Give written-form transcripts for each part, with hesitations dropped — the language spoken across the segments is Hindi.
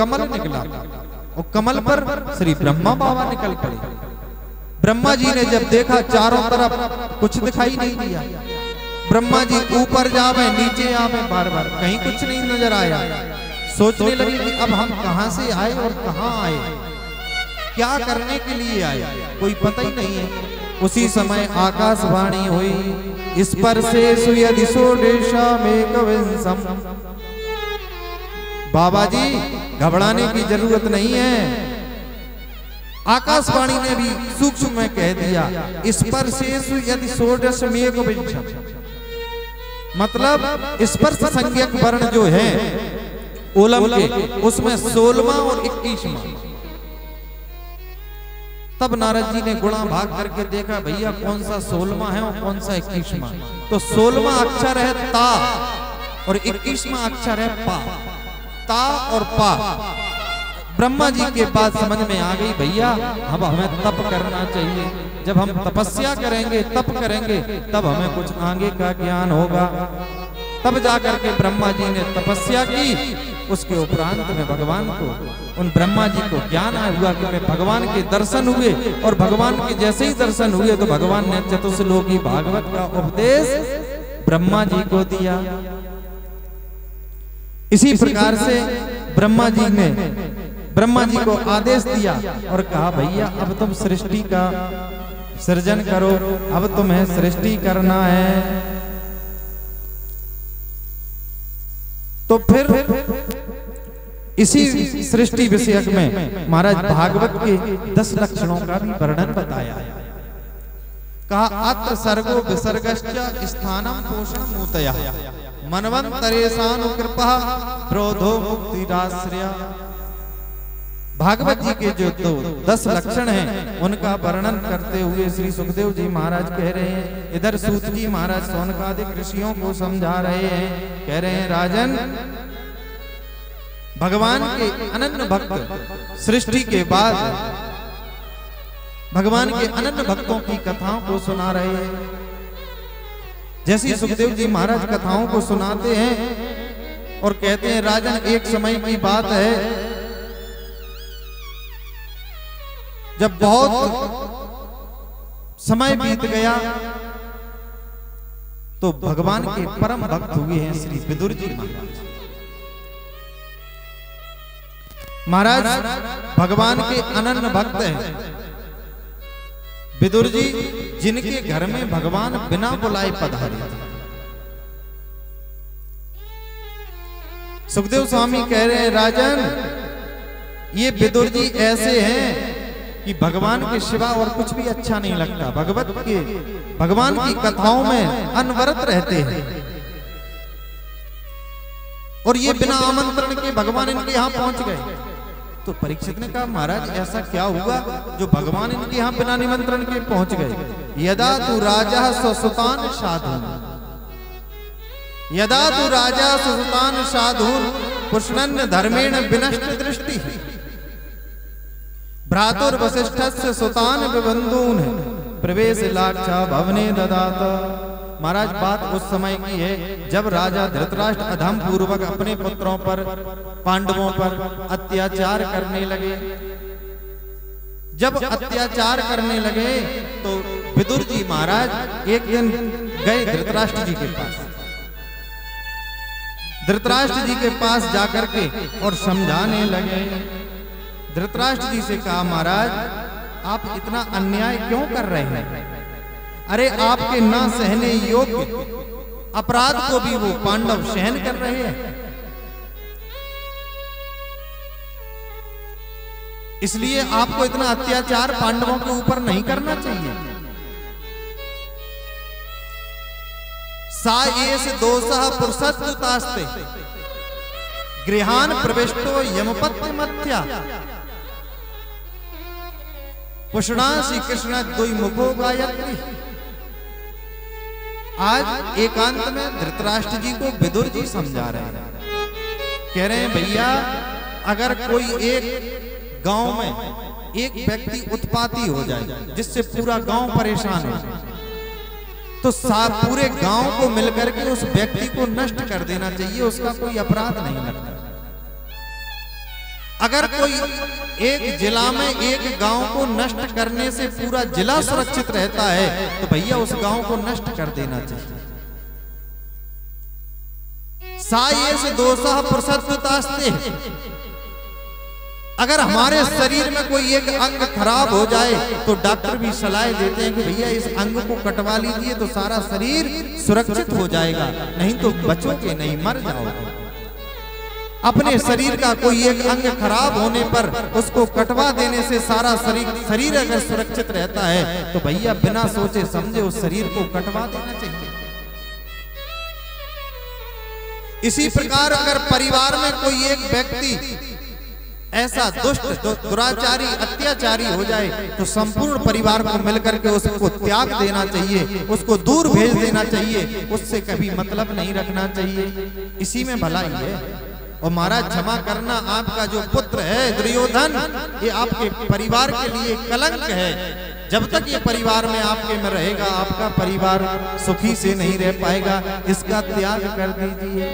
कमल निकला और कमल पर श्री ब्रह्मा बाबा निकल पड़े। ब्रह्मा जी ने जब देखा चारों तरफ कुछ दिखाई नहीं दिया। ब्रह्मा जी ऊपर जावे नीचे आवे, बार बार कहीं कुछ नहीं नजर आया। सोचने लगे कि अब हम कहां से आए और कहां आए, क्या करने के लिए आए, कोई पता ही नहीं है। उसी समय आकाशवाणी हुई, इस पर से सुयदि सोडेशा में कविंसम। बाबा जी घबराने की जरूरत नहीं है। आकाशवाणी ने भी सूक्ष्म में कह दिया, इस पर से यदि सोडश में कविंसम, मतलब स्पर्श संज्ञक वर्ण जो है ओलम के, उसमें 16वां और 21वां। तब नारद जी ने गुणा भाग करके देखा, भैया कौन सा 16वां है और कौन सा 21वां। तो 16वां अक्षर है ता और 21वां अक्षर है पा। ता और पा। ब्रह्मा जी के बाद समझ में आ गई, भैया अब हमें तप करना चाहिए। जब हम तपस्या करेंगे, तप करेंगे, तब हमें कुछ आगे का ज्ञान होगा। तब जाकर के ब्रह्मा जी ने तपस्या की। उसके उपरांत में भगवान को, उन ब्रह्मा जी को ज्ञान हुआ कि मैं भगवान के दर्शन हुए, और भगवान के जैसे ही दर्शन हुए तो भगवान ने चतुश्लोकी भागवत का उपदेश ब्रह्मा जी को दिया। इसी प्रकार से ब्रह्मा जी को आदेश दिया और कहा, भैया अब तुम सृष्टि का सृजन करो, अब तुम्हें सृष्टि करना है। तो फिर इसी सृष्टि विषयक में महाराज भागवत के 10 लक्षणों का भी वर्णन बताया। कहा, अत्र सर्गो विसर्गश्च स्थानम पोषण मूतया मनवंतरेशानुकृपा प्रोधो मुक्तिराश्रय। भागवत जी के जो 10 लक्षण हैं उनका वर्णन करते हुए श्री सुखदेव जी महाराज कह रहे हैं, इधर सूत जी महाराज सौनकादिक ऋषियों को समझा रहे हैं। कह रहे हैं, राजन भगवान के अनन्य भक्त सृष्टि के बाद भगवान के अनन्य भक्तों की कथाओं को सुना रहे हैं। जैसे सुखदेव जी महाराज कथाओं को सुनाते हैं और कहते हैं, राजन एक समय की बात है जब बहुत समय बीत गया तो भगवान के परम भक्त हुए हैं श्री विदुर जी महाराज। भगवान के अनन्य भक्त हैं विदुर जी, जिनके घर में भगवान बिना बुलाए पधारे थे। सुखदेव स्वामी कह रहे हैं, राजन ये विदुर जी ऐसे हैं कि भगवान के सिवा और कुछ भी अच्छा नहीं लगता। भगवान की कथाओं में अनवरत रहते हैं और ये बिना आमंत्रण के भगवान इनके यहाँ पहुंच गए। तो परीक्षित ने कहा, महाराज ऐसा क्या हुआ जो भगवान इनके यहाँ बिना निमंत्रण के पहुंच गए। यदा तू राजा सुसुतान साधुन, यदा तू राजा सुसुतान साधुन पुष्णन धर्मेण विनष्ट दृष्टि भ्रातुर वसिष्ठस्य सुतान विबंधून प्रवेश लाक्षा भवने ददात। महाराज बात उस समय की है जब राजा धृतराष्ट्र अधम पूर्वक अपने पुत्रों पर, पांडवों पर अत्याचार करने लगे। जब अत्याचार करने लगे तो विदुर जी महाराज एक दिन गए धृतराष्ट्र जी के पास। धृतराष्ट्र जी के पास जाकर के और समझाने लगे। धृतराष्ट्र जी से कहा, महाराज आप इतना अन्याय क्यों कर रहे हैं? अरे आपके ना सहने योग्य अपराध को भी वो पांडव सहन कर रहे हैं, इसलिए आपको इतना अत्याचार पांडवों के ऊपर नहीं करना चाहिए। सा एष दोषः पुरुषत्वतास्ते गृहान प्रविष्टो यमपत्य मथ्या पुष्णा श्री कृष्ण द्वि मुखो गायत्री। आज एकांत में धृतराष्ट्र जी को विदुर जी समझा रहे हैं। कह रहे हैं, भैया अगर कोई एक गांव में एक व्यक्ति उत्पाती हो जाए जिससे पूरा गांव परेशान हो, तो पूरे गांव को मिलकर के उस व्यक्ति को नष्ट कर देना चाहिए, उसका कोई अपराध नहीं लगता। अगर कोई एक जिला में एक गांव को नष्ट करने से पूरा जिला सुरक्षित रहता है तो भैया उस गांव को नष्ट कर देना चाहिए। सायेस दोषः प्रसद्यतास्ते। अगर हमारे शरीर में कोई एक अंग खराब हो जाए तो डॉक्टर भी सलाह देते हैं कि भैया इस अंग को कटवा लीजिए तो सारा शरीर सुरक्षित हो जाएगा, नहीं तो बचोगे नहीं, मर जाओगे। अपने शरीर का कोई एक अंग खराब होने पर उसको कटवा देने से सारा शरीर अगर सुरक्षित रहता है तो भैया बिना सोचे समझे उस शरीर को कटवा देना चाहिए। इसी प्रकार अगर परिवार में कोई एक व्यक्ति ऐसा दुष्ट दुराचारी अत्याचारी हो जाए तो संपूर्ण परिवार को मिलकर के उसको त्याग देना चाहिए, उसको दूर भेज देना चाहिए, उससे कभी मतलब नहीं रखना चाहिए। इसी में भलाई है। और महाराज क्षमा करना, आपका जो पुत्र है दुर्योधन, ये आपके परिवार के लिए कलंक है। जब तक ये परिवार में आपके में रहेगा आपका परिवार सुखी से नहीं रह पाएगा, इसका त्याग कर दीजिए।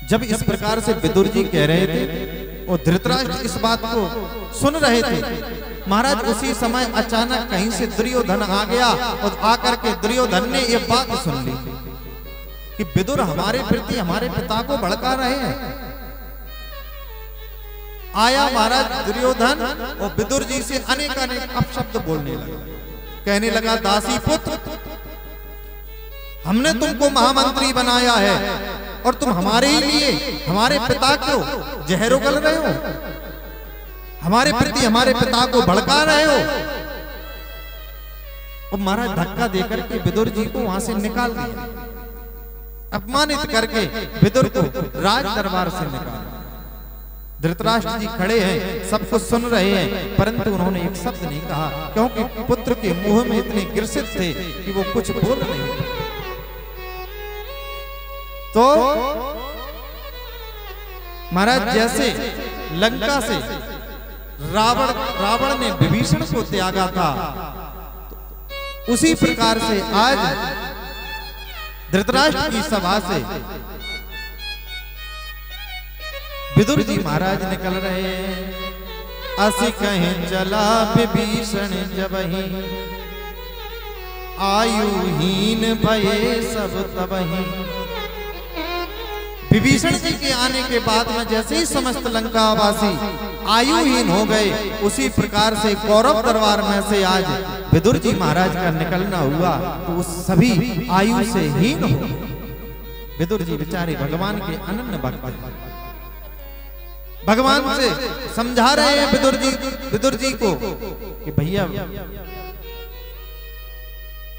जब इस प्रकार से विदुर जी कह रहे थे और धृतराष्ट्र इस बात को सुन रहे थे, महाराज उसी समय अचानक कहीं से दुर्योधन आ गया और आकर के दुर्योधन ने ये बात सुन ली कि विदुर हमारे प्रति हमारे पिता को भड़का रहे हैं। आया महाराज दुर्योधन और विदुर जी से अनेक अपशब्द बोलने लगा, कहने लगा, दासी पुत्र, हमने तुमको महामंत्री बनाया है और तुम हमारे ही लिए हमारे पिता को जहर उगल रहे हो, हमारे प्रति हमारे पिता को भड़का रहे हो। और महाराज धक्का देकर के विदुर जी को वहां से निकाल दिया, अपमानित करके विदुर को राज दरबार से निकाल। धृतराष्ट्र जी खड़े हैं, सब कुछ सुन रहे हैं, परंतु उन्होंने एक शब्द नहीं कहा, क्योंकि पुत्र के मुंह में इतने गिरसित थे कि वो कुछ बोल नहीं पाए। तो महाराज जैसे लंका से रावण ने विभीषण को त्यागा था, उसी प्रकार से आज धृतराष्ट्र की सभा से विदुर जी महाराज निकल रहे हैं। असि कहें चला विभीषण जबहि, आयुहीन भये सब तबहि। विभीषण जी के आने के बाद में जैसे ही समस्त लंकावासी आयुहीन हो गए, उसी प्रकार से कौरव दरबार में से आज विदुर जी महाराज का निकलना हुआ तो उस सभी आयु से हीन हो गए। विदुर जी बेचारे भगवान के अनन्य भक्त हैं, भगवान से समझा रहे हैं विदुर जी को कि भैया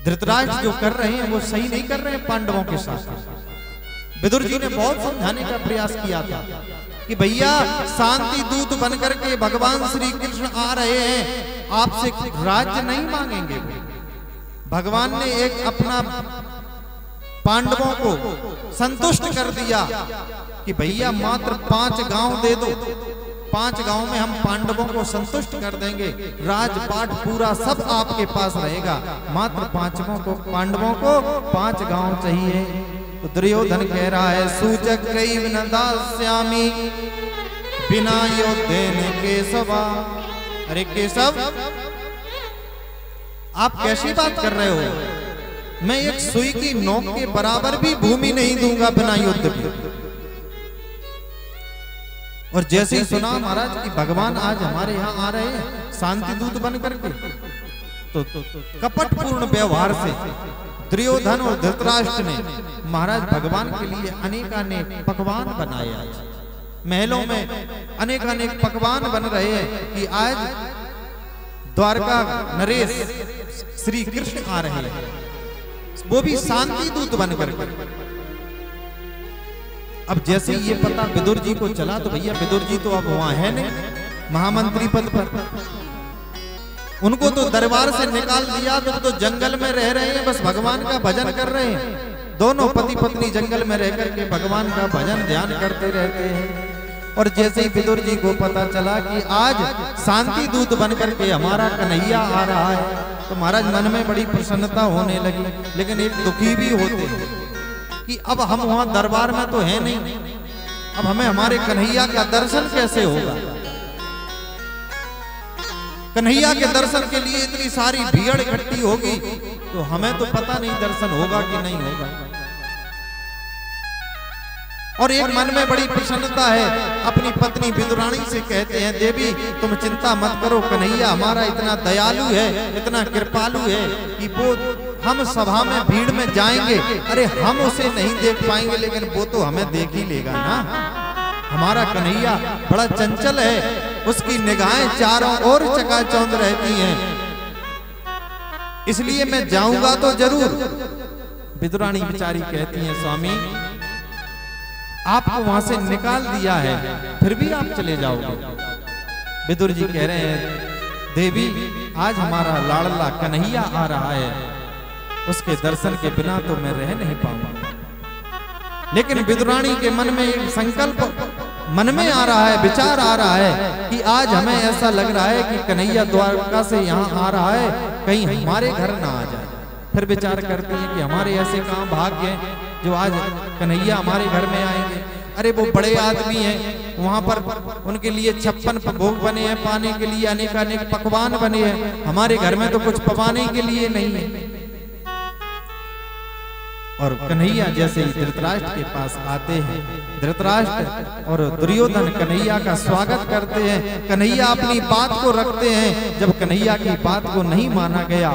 धृतराष्ट्र जो कर रहे हैं वो सही नहीं कर रहे हैं पांडवों के साथ। विदुर जी ने बहुत समझाने का प्रयास किया था कि भैया शांति दूत बनकर के भगवान श्री कृष्ण आ रहे हैं, आपसे राज्य नहीं मांगेंगे। भगवान ने एक अपना पांडवों को संतुष्ट कर दिया कि भैया मात्र 5 गांव दे दो, 5 गांव में हम पांडवों को संतुष्ट कर देंगे, राजपाट पूरा सब आपके पास रहेगा, मात्र पांडवों को 5 गांव चाहिए। तो दुर्योधन कह रहा है, सूचक कैव न दास्यामि बिना योद्धेन केशवा। अरे केशव, आप कैसी बात कर रहे हो? मैं एक सुई की नोक के बराबर भी भूमि नहीं दूंगा बिना युद्ध के। और जैसे ही सुना महाराज कि भगवान आज हमारे यहाँ आ रहे हैं शांति दूत बन करके, तो कपटपूर्ण व्यवहार से दुर्योधन और धृतराष्ट्र ने महाराज भगवान के लिए अनेकानेक पकवान बनाए। महलों में अनेकानेक पकवान बन रहे हैं कि आज द्वारका नरेश श्री कृष्ण आ रहे हैं, वो भी शांति दूत बनकर। अब जैसे ये पता विदुर जी को चला तो भैया विदुर जी तो अब वहां है नहीं महामंत्री पद पर, उनको तो दरबार से निकाल दिया, तो जंगल में रह रहे हैं, बस भगवान का भजन कर रहे हैं। दोनों पति पत्नी जंगल में रह करके भगवान का भजन ध्यान करते रहते हैं। और जैसे ही विदुर जी को पता चला कि आज शांति दूत बनकर के हमारा कन्हैया आ रहा है, तो महाराज मन में बड़ी प्रसन्नता होने लगी, लेकिन एक दुखी भी होते हैं कि अब हम वहां दरबार में तो है नहीं, अब हमें हमारे कन्हैया का दर्शन कैसे होगा। कन्हैया के दर्शन के लिए इतनी सारी भीड़ इकट्ठी होगी, तो हमें तो पता नहीं दर्शन होगा कि नहीं होगा। और एक मन में बड़ी प्रसन्नता है, अपनी पत्नी विदुरानी से कहते हैं, देवी तुम चिंता मत करो, कन्हैया हमारा इतना दयालु है, इतना कृपालु है कि वो हम सभा में भीड़ में जाएंगे, अरे हम उसे नहीं देख पाएंगे, लेकिन वो तो हमें देख ही लेगा ना। हमारा कन्हैया बड़ा चंचल है, उसकी निगाहें चारों ओर चकाचौंध रहती हैं, इसलिए मैं जाऊंगा तो जरूर। विदुरानी बेचारी कहती हैं, स्वामी आपको वहां से निकाल दिया है, फिर भी आप चले जाओगे। विदुर जी कह रहे हैं, देवी आज हमारा लाडला कन्हैया आ रहा है, उसके दर्शन के बिना तो मैं रह नहीं पाऊंगा। लेकिन विदुरानी के मन में एक संकल्प मन में आ रहा है, विचार आ रहा है कि आज हमें ऐसा लग रहा है कि कन्हैया द्वारका से यहाँ आ रहा है, कहीं हमारे घर ना आ जाए। फिर विचार करते हैं कि हमारे ऐसे कहाँ भाग्य हैं जो आज कन्हैया हमारे घर में आएंगे। अरे वो बड़े आदमी हैं, वहां पर उनके लिए 56 भोग बने हैं, पाने के लिए अनेक अनेक पकवान बने हैं, हमारे घर में तो कुछ पकाने के लिए नहीं है। और कन्हैया जैसे ही धृतराष्ट्र के पास आते हैं, धृतराष्ट्र और दुर्योधन कन्हैया का स्वागत करते हैं, कन्हैया अपनी बात को रखते हैं। जब कन्हैया की बात को नहीं माना गया,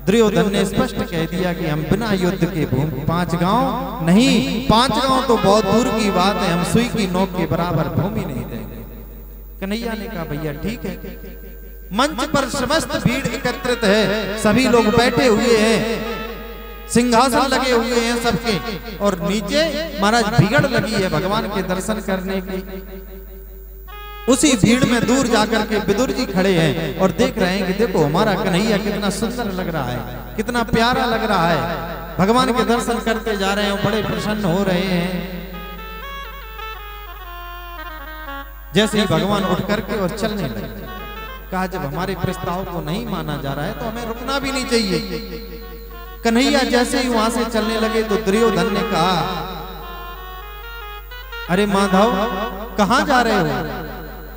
दुर्योधन ने स्पष्ट कह दिया कि हम बिना युद्ध के भूमि 5 गांव नहीं, 5 गांव तो बहुत दूर की बात है, हम सुई की नोक के बराबर भूमि नहीं देंगे। कन्हैया ने कहा, भैया ठीक है। मंच पर समस्त भीड़ एकत्रित है, सभी लोग बैठे हुए हैं, सिंहासन लगे हुए हैं सबके, और नीचे महाराज भीड़ लगी है भगवान के दर्शन करने की। उसी भीड़ में दूर जाकर के विदुर जी खड़े हैं और देख रहे हैं कि देखो हमारा कन्हैया कितना सुंदर लग रहा है, कितना प्यारा लग रहा है। भगवान के दर्शन करते जा रहे हैं, बड़े प्रसन्न हो रहे हैं। जैसे ही भगवान उठ करके और चलने लगे, कहा जब हमारे प्रस्ताव को नहीं माना जा रहा है तो हमें रुकना भी नहीं चाहिए। कन्हैया जैसे ही वहां से चलने लगे तो दुर्योधन ने कहा, अरे माधव कहां जा रहे हो?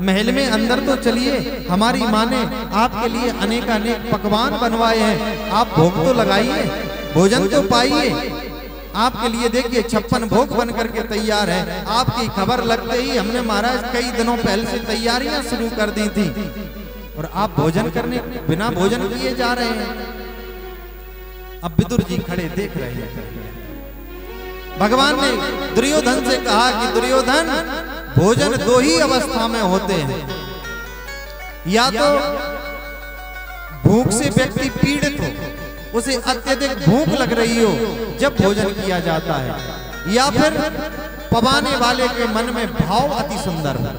महल में अंदर तो चलिए, हमारी माँ ने आपके लिए अनेक अनेक पकवान बनवाए हैं, आप भोग तो लगाइए, भोजन तो पाइए। आपके लिए देखिए 56 भोग बन करके तैयार है। आपकी खबर लगते ही हमने महाराज कई दिनों पहले से तैयारियां शुरू कर दी थी, और आप भोजन करने बिना भोजन किए जा रहे हैं। अब विदुर जी खड़े देख रहे हैं। भगवान ने दुर्योधन से कहा कि दुर्योधन भोजन 2 ही अवस्था में होते हैं, या तो भूख से व्यक्ति पीड़ित हो, उसे अत्यधिक भूख लग रही हो जब भोजन किया जाता है, या फिर पवाने वाले के मन में भाव अति सुंदर हो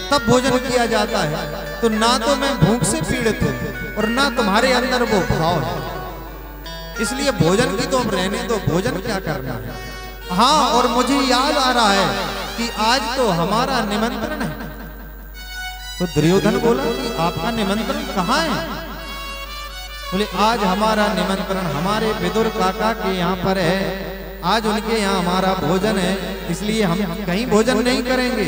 तब भोजन किया जाता है। तो ना तो मैं भूख से पीड़ित हूं और ना तुम्हारे अंदर वो भाव है, इसलिए भोजन की तो हम रहने दो, भोजन क्या करना है। हाँ, और मुझे याद आ रहा है कि आज तो हमारा निमंत्रण है। तो दुर्योधन बोला कि आपका निमंत्रण कहाँ है? बोले आज हमारा निमंत्रण हमारे विदुर काका के यहाँ पर है, आज उनके यहाँ हमारा भोजन है, इसलिए हम कहीं भोजन नहीं करेंगे।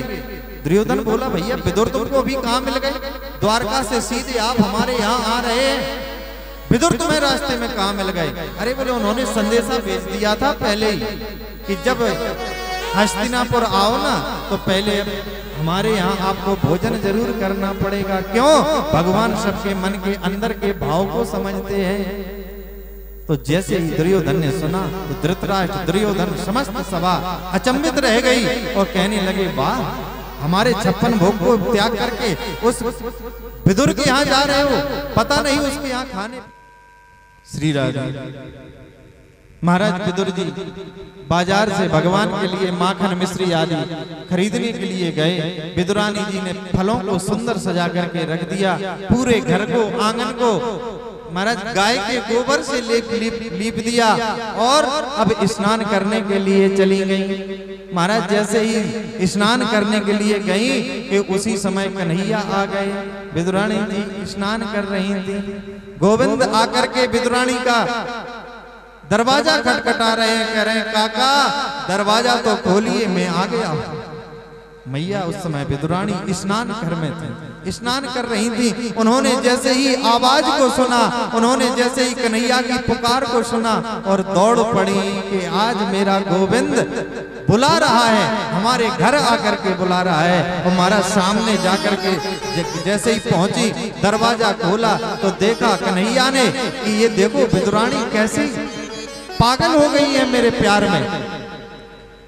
दुर्योधन बोला, भैया विदुर तुमको अभी कहाँ मिल गए? द्वारका से सीधे आप हमारे यहाँ आ रहे हैं, विदुर तुम्हें रास्ते में कहाँ मिल गए? अरे बोले उन्होंने संदेशा भेज दिया था पहले ही कि जब हस्तिनापुर आओ ना तो पहले हमारे यहाँ आपको भोजन जरूर करना पड़ेगा। क्यों? भगवान सबके मन के अंदर के भाव को समझते हैं। तो जैसे ही दुर्योधन ने सुना तो धृतराष्ट्र, दुर्योधन, समस्त सभा अचंभित रह गई और कहने लगे, वाह, हमारे 56 भोग को त्याग करके उस विदुर के यहाँ जा रहे हो, पता नहीं उसके यहाँ खाने। श्री राधे महाराज विदुर जी बाजार से भगवान के लिए माखन मिश्री आदि खरीदने के लिए गए। विदुरानी जी ने फलों को सुंदर सजा करके रख दिया, पूरे घर को, आंगन को महाराज गाय के गोबर से लीप दिया और अब स्नान करने के लिए चली गई। महाराज जैसे ही स्नान करने के लिए गई कि उसी समय कन्हैया आ गए। विदुरानी जी स्नान कर रही थी, गोविंद आकर के विदुरानी का दरवाजा खटखटा रहे हैं, कह रहे हैं काका दरवाजा तो खोलिए, मैं आ गया। मैया उस समय विदुरानी स्नान घर में थी, स्नान कर रही थी। उन्होंने जैसे ही आवाज को सुना, उन्होंने जैसे ही कन्हैया की पुकार को सुना और दौड़ पड़ी कि आज मेरा गोविंद बुला रहा है, हमारे घर आकर के बुला रहा है। हमारा सामने जाकर के जैसे ही पहुंची, दरवाजा खोला तो देखा कन्हैया ने कि ये देखो विदुरानी कैसी पागल हो गई है मेरे प्यार में,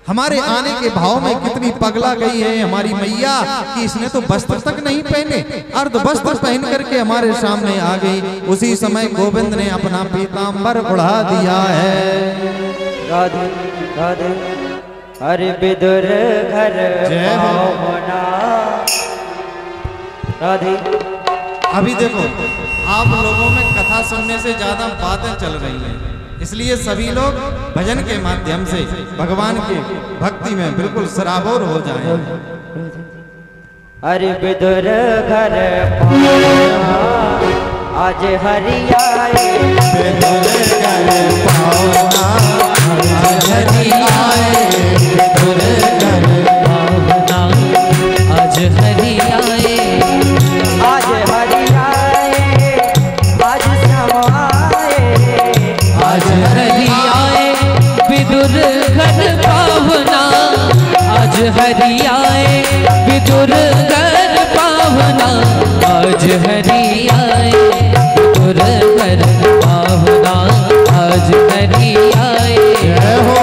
हमारे आने के भाव में कितनी पगला गई है हमारी मैया कि इसने तो वस्त्र तक नहीं पहने, अर्ध वस्त्र पहन करके हमारे सामने आ गई। उसी समय गोविंद ने अपना पीतांबर उड़ा दिया है। राधे राधे हरि विदुर घर पावना। राधे अभी देखो आप लोगों में कथा सुनने से ज्यादा बातें चल रही हैं, इसलिए सभी लोग भजन के माध्यम से भगवान की भक्ति में बिल्कुल सराबोर हो जाएं। हरि विदुर घर पावना आज हरियाए, विदुर घर पावना आज हरियाए, विदुर घर पावना आज हरियाए, आज हरियाए आज समाए, आज हरियाए विदुर घर पावना, आज हरियाए विदुर घर पावना, आज हरियाए विदुर घर पावना, आज हरियाए। जय हो।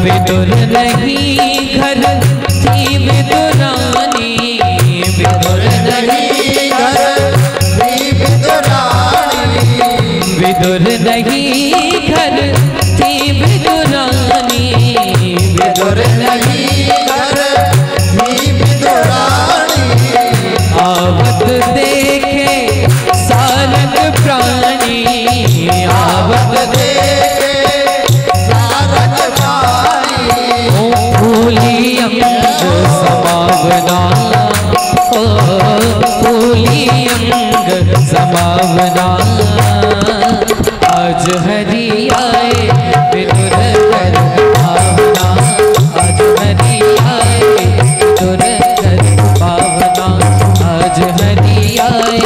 विदुर नहीं घर थी विदुरानी, विदुर नहीं घर थी विदुरानी, विदुर नहीं घर थी विदुरानी, विदुर नहीं घर थी विदुरानी। आवत देखे सारंग प्राणी, आवत देखे सारंग प्राणी, फूली अंग समावना, ओ फूली अंग समावना, आज हरियाए विदुर घर पावना, आज हरियाए विदुर घर पावना, आज हरियाए।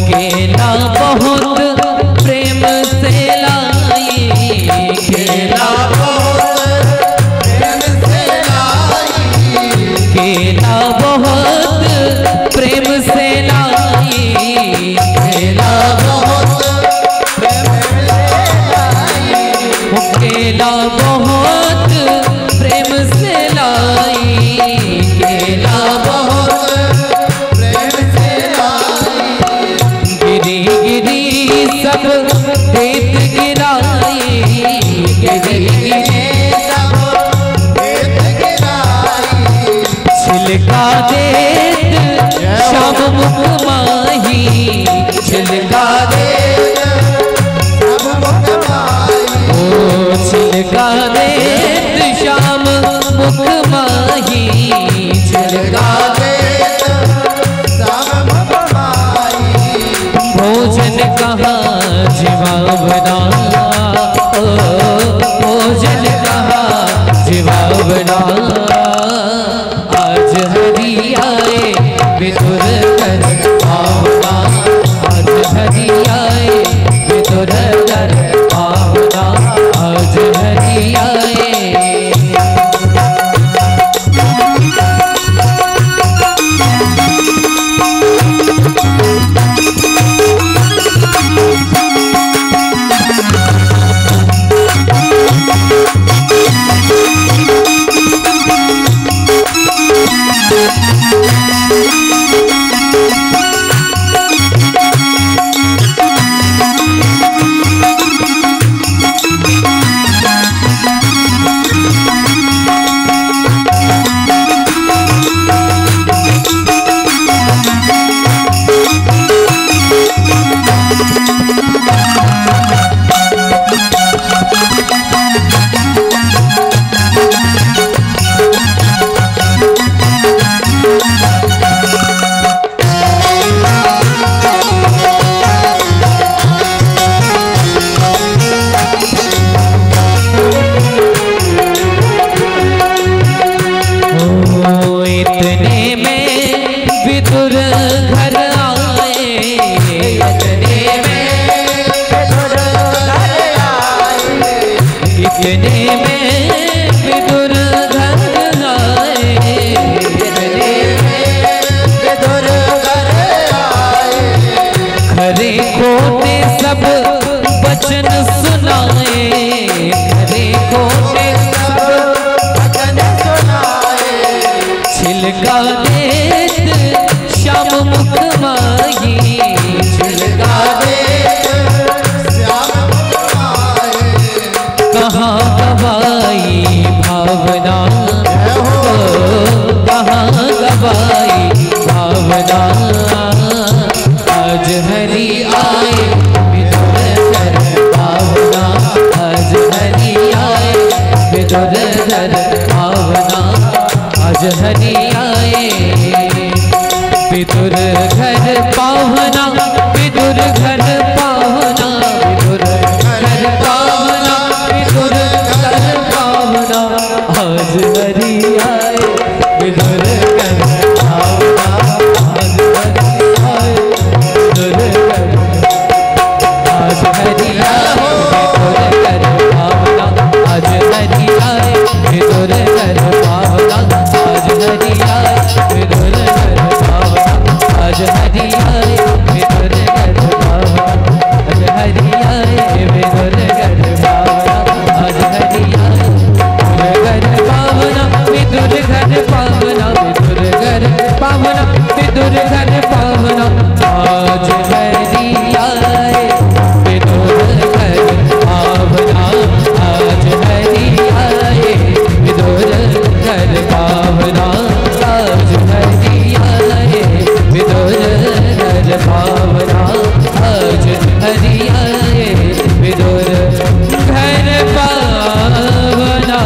केला बहुत प्रेम से लाई, केला बहुत प्रेम से लाई, केला बहुत प्रेम से लाई, केला बहुत प्रेम से लाई, केला बहुत प्रेम से लाई, केला बहुत प्रेम से लाई। गिरी गिरी सब देत गिराई, गिरी गिरी सब देत गिराई, छिलका देत श्याम मुख माही, छिलका देत श्याम मुख माही, ओ छिलका देत श्याम मुख माही, छिलका देत श्याम मुख माही। भोजन कहाँ जीवावना, ओ भोजन कहाँ विदुर घर पावना आज हरि आए, विदुर घर पावना आज हरि आए। बचन सुनाए, हरे खोटे सब बचन सुनाए, छिलका देत श्याम मुख माही, छिलका देत श्याम मुख माही, कहाँ गवाई भावना, कहाँ गवाई भावना, आज हरि आए विदुर घर पावना, आज हरि आए विदुर घर पावना, आज हरि आए विदुर घर पावना, विदुर घर पावना, विदुर घर पावना, विदुर घर पावना, आज हरि आए विदुर घर पावना, आज हरि आए विदुर घर, आज हरि आए विदुर घर पावना, आज हरि आए विदुर घर पावना, आज हरि आए विदुर घर पावना, आज हरि आए विदुर घर पावना, आज हरि आए विदुर घर पावना, आज हरि आए घर पावना, विदुर घर पावना, विदुर घर पावना, विदुर घर पावना, आज हरि आए विदुर घर पावना, आज हरि आए विदुर घर पावना, आज हरि आए विदुर घर पावना, आज हरि आए विदुर घर पावना।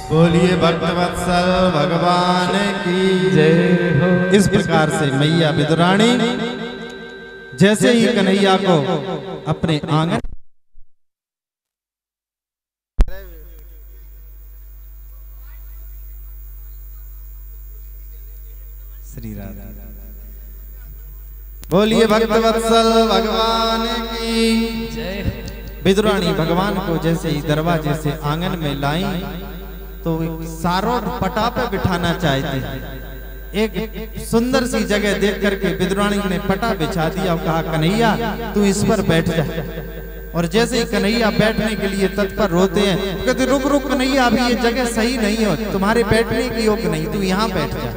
बोलिए भक्तवत्सल भगवान की जय हो। इस प्रकार से मैया विदुरानी जैसे ही कन्हैया को अपने आंगन श्री राधा, बोलिए भक्तवत्सल भगवान की जय। विदुरानी भगवान को जैसे ही दरवाजे से आंगन में लाई तो सारों पटा पे बिठाना चाहती, एक सुंदर सी जगह देख करके विदुरानी ने पटा बिछा दिया और कहा कन्हैया तू इस पर बैठ जा। और जैसे ही कन्हैया बैठने के लिए तत्पर रोते हैं, कहते रुक रुक कन्हैया अभी ये जगह सही नहीं हो, तुम्हारे बैठने की योग नहीं, तू यहाँ बैठ जा।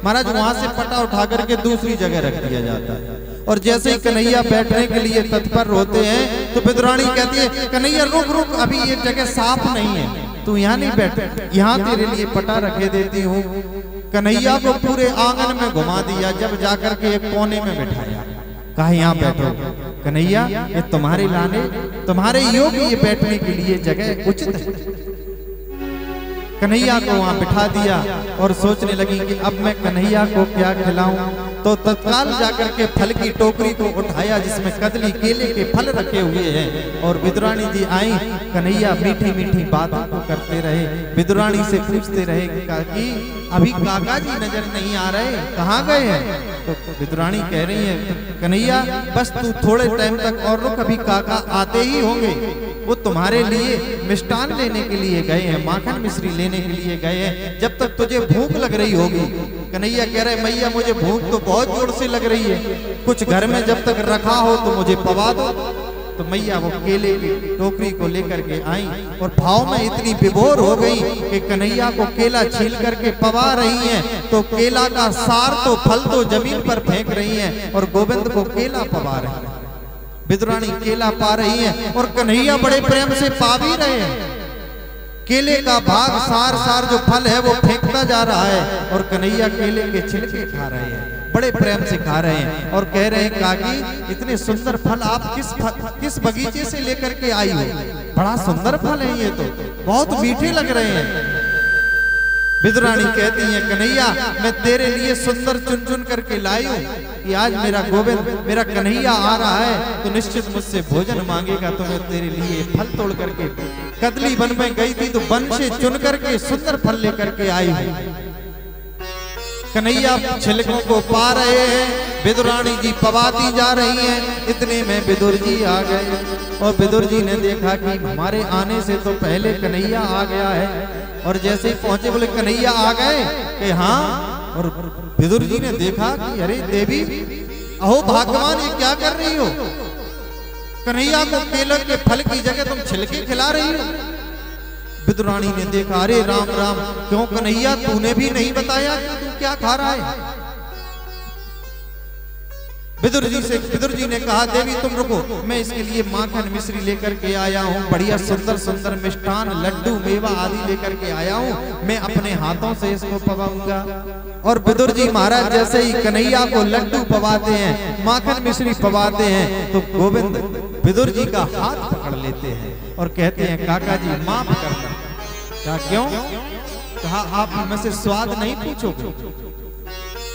महाराज वहां से पटा उठा करके दूसरी जगह रख दिया जाता है। और जैसे ही कन्हैया बैठने के लिए तत्पर होते हैं तो विदुरानी कहती है कन्हैया रुक रुक अभी ये जगह साफ नहीं है, तू यहाँ नहीं बैठ, यहाँ तेरे लिए पटा रखे देती हूँ। कन्हैया को पूरे आंगन में घुमा दिया, जब जाकर के एक कोने में बिठाया, कहा यहाँ बैठो कन्हैया, ये तुम्हारे लाने तुम्हारे योग्य ये बैठने के लिए जगह उचित है। कन्हैया को वहां बिठा दिया और सोचने लगी कि अब मैं कन्हैया को क्या खिलाऊं, तो तत्काल जाकर के फल की टोकरी को उठाया जिसमें कदली केले के फल रखे हुए हैं और विदुरानी जी आई। कन्हैया मीठी मीठी बातों को करते रहे, विदुरानी से पूछते रहे कि अभी काका जी नजर नहीं आ रहे, कहाँ गए हैं? तो विदुरानी कह रही है कन्हैया बस तू थोड़े टाइम तक और रुक, अभी काका आते ही होंगे, वो तुम्हारे लिए मिष्ठान लेने के लिए गए हैं, माखन मिश्री लेने के लिए गए हैं, जब तक तुझे भूख लग रही होगी। कन्हैया कह रहे मैया मुझे भूख तो बहुत जोर से लग रही है, कुछ घर में जब तक रखा हो तो मुझे पवा दो। तो मैया वो केले की टोकरी को लेकर के आई और भाव में इतनी विभोर हो गई कि कन्हैया को केला छील करके पवा रही हैं, तो केला का सार तो फल तो जमीन पर फेंक रही हैं और गोविंद को केला पवा रही हैं। विदुरानी केला पा रही हैं और कन्हैया बड़े प्रेम से पा भी रहे हैं। केले का भाग सार जो फल है वो फेंकता जा रहा है और कन्हैया केले के छिलके खा रहे हैं, बड़े प्रेम से खा रहे हैं और कह रहे हैं काकी इतने सुंदर फल आप किस बगीचे से लेकर के आई हो? बड़ा सुंदर फल है ये, तो बहुत मीठे लग रहे हैं। विदुरानी कहती है कन्हैया मैं तेरे लिए सुंदर चुन चुन करके लाई हूँ कि आज मेरा गोविंद मेरा कन्हैया आ रहा है तो निश्चित मुझसे भोजन मांगेगा, तो मैं तेरे लिए फल तोड़ करके कदली वन में गई थी तो वन से चुन करके सुंदर फल लेकर के आई हूँ। कन्हैया छिलकों को पा रहे हैं, विदुरानी जी पवाती जा रही हैं। इतने में विदुर जी आ गए और विदुर जी ने देखा कि हमारे आने से तो पहले कन्हैया आ गया है और जैसे ही पहुंचे बोले कन्हैया आ गए कि हाँ, और विदुर जी ने देखा कि अरे देवी अहो भाग्यवान ये क्या कर रही हो? कन्हैया को केले के फल की जगह तुम छिलके खिला रही हो। विदुरानी ने देखा अरे राम राम, क्यों कन्हैया तूने भी नहीं बताया कि तू क्या खा रहा है? विदुर जी ने कहा देवी तुम रुको, मैं इसके लिए माखन मिश्री लेकर के आया हूँ, बढ़िया सुंदर सुंदर मिष्ठान लड्डू मेवा आदि लेकर के आया हूँ, मैं अपने हाथों से इसको पवाऊंगा। और विदुर जी महाराज जैसे ही कन्हैया को लड्डू पवाते हैं, माखन मिश्री पवाते हैं, तो गोविंद विदुर जी का हाथ पकड़ लेते हैं और कहते हैं काका जी माफ करना। क्या क्यों? कहा आप में से स्वाद नहीं पूछोगे?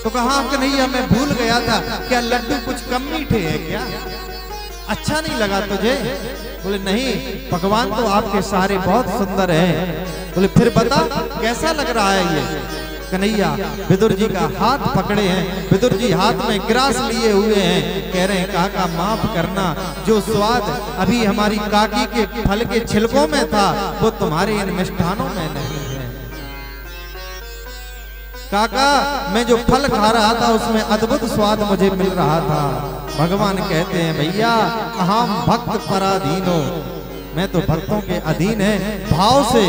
तो कहा कन्हैया मैं भूल गया था, क्या लड्डू कुछ कम मीठे हैं क्या? अच्छा नहीं लगा तुझे? बोले नहीं पकवान तो आपके सारे बहुत सुंदर हैं। बोले फिर बता कैसा लग रहा है ये? कन्हैया विदुर जी का हाथ पकड़े हैं, विदुर जी हाथ में गिलास लिए हुए हैं, कह रहे हैं काका माफ करना, जो स्वाद अभी हमारी काकी के फल के छिलकों में था वो तुम्हारे इन मिष्ठानों में नहीं है। काका मैं जो फल खा रहा था उसमें अद्भुत स्वाद मुझे मिल रहा था। भगवान कहते हैं भैया अहम भक्त पराधीनो, मैं तो भक्तों के अधीन है। भाव से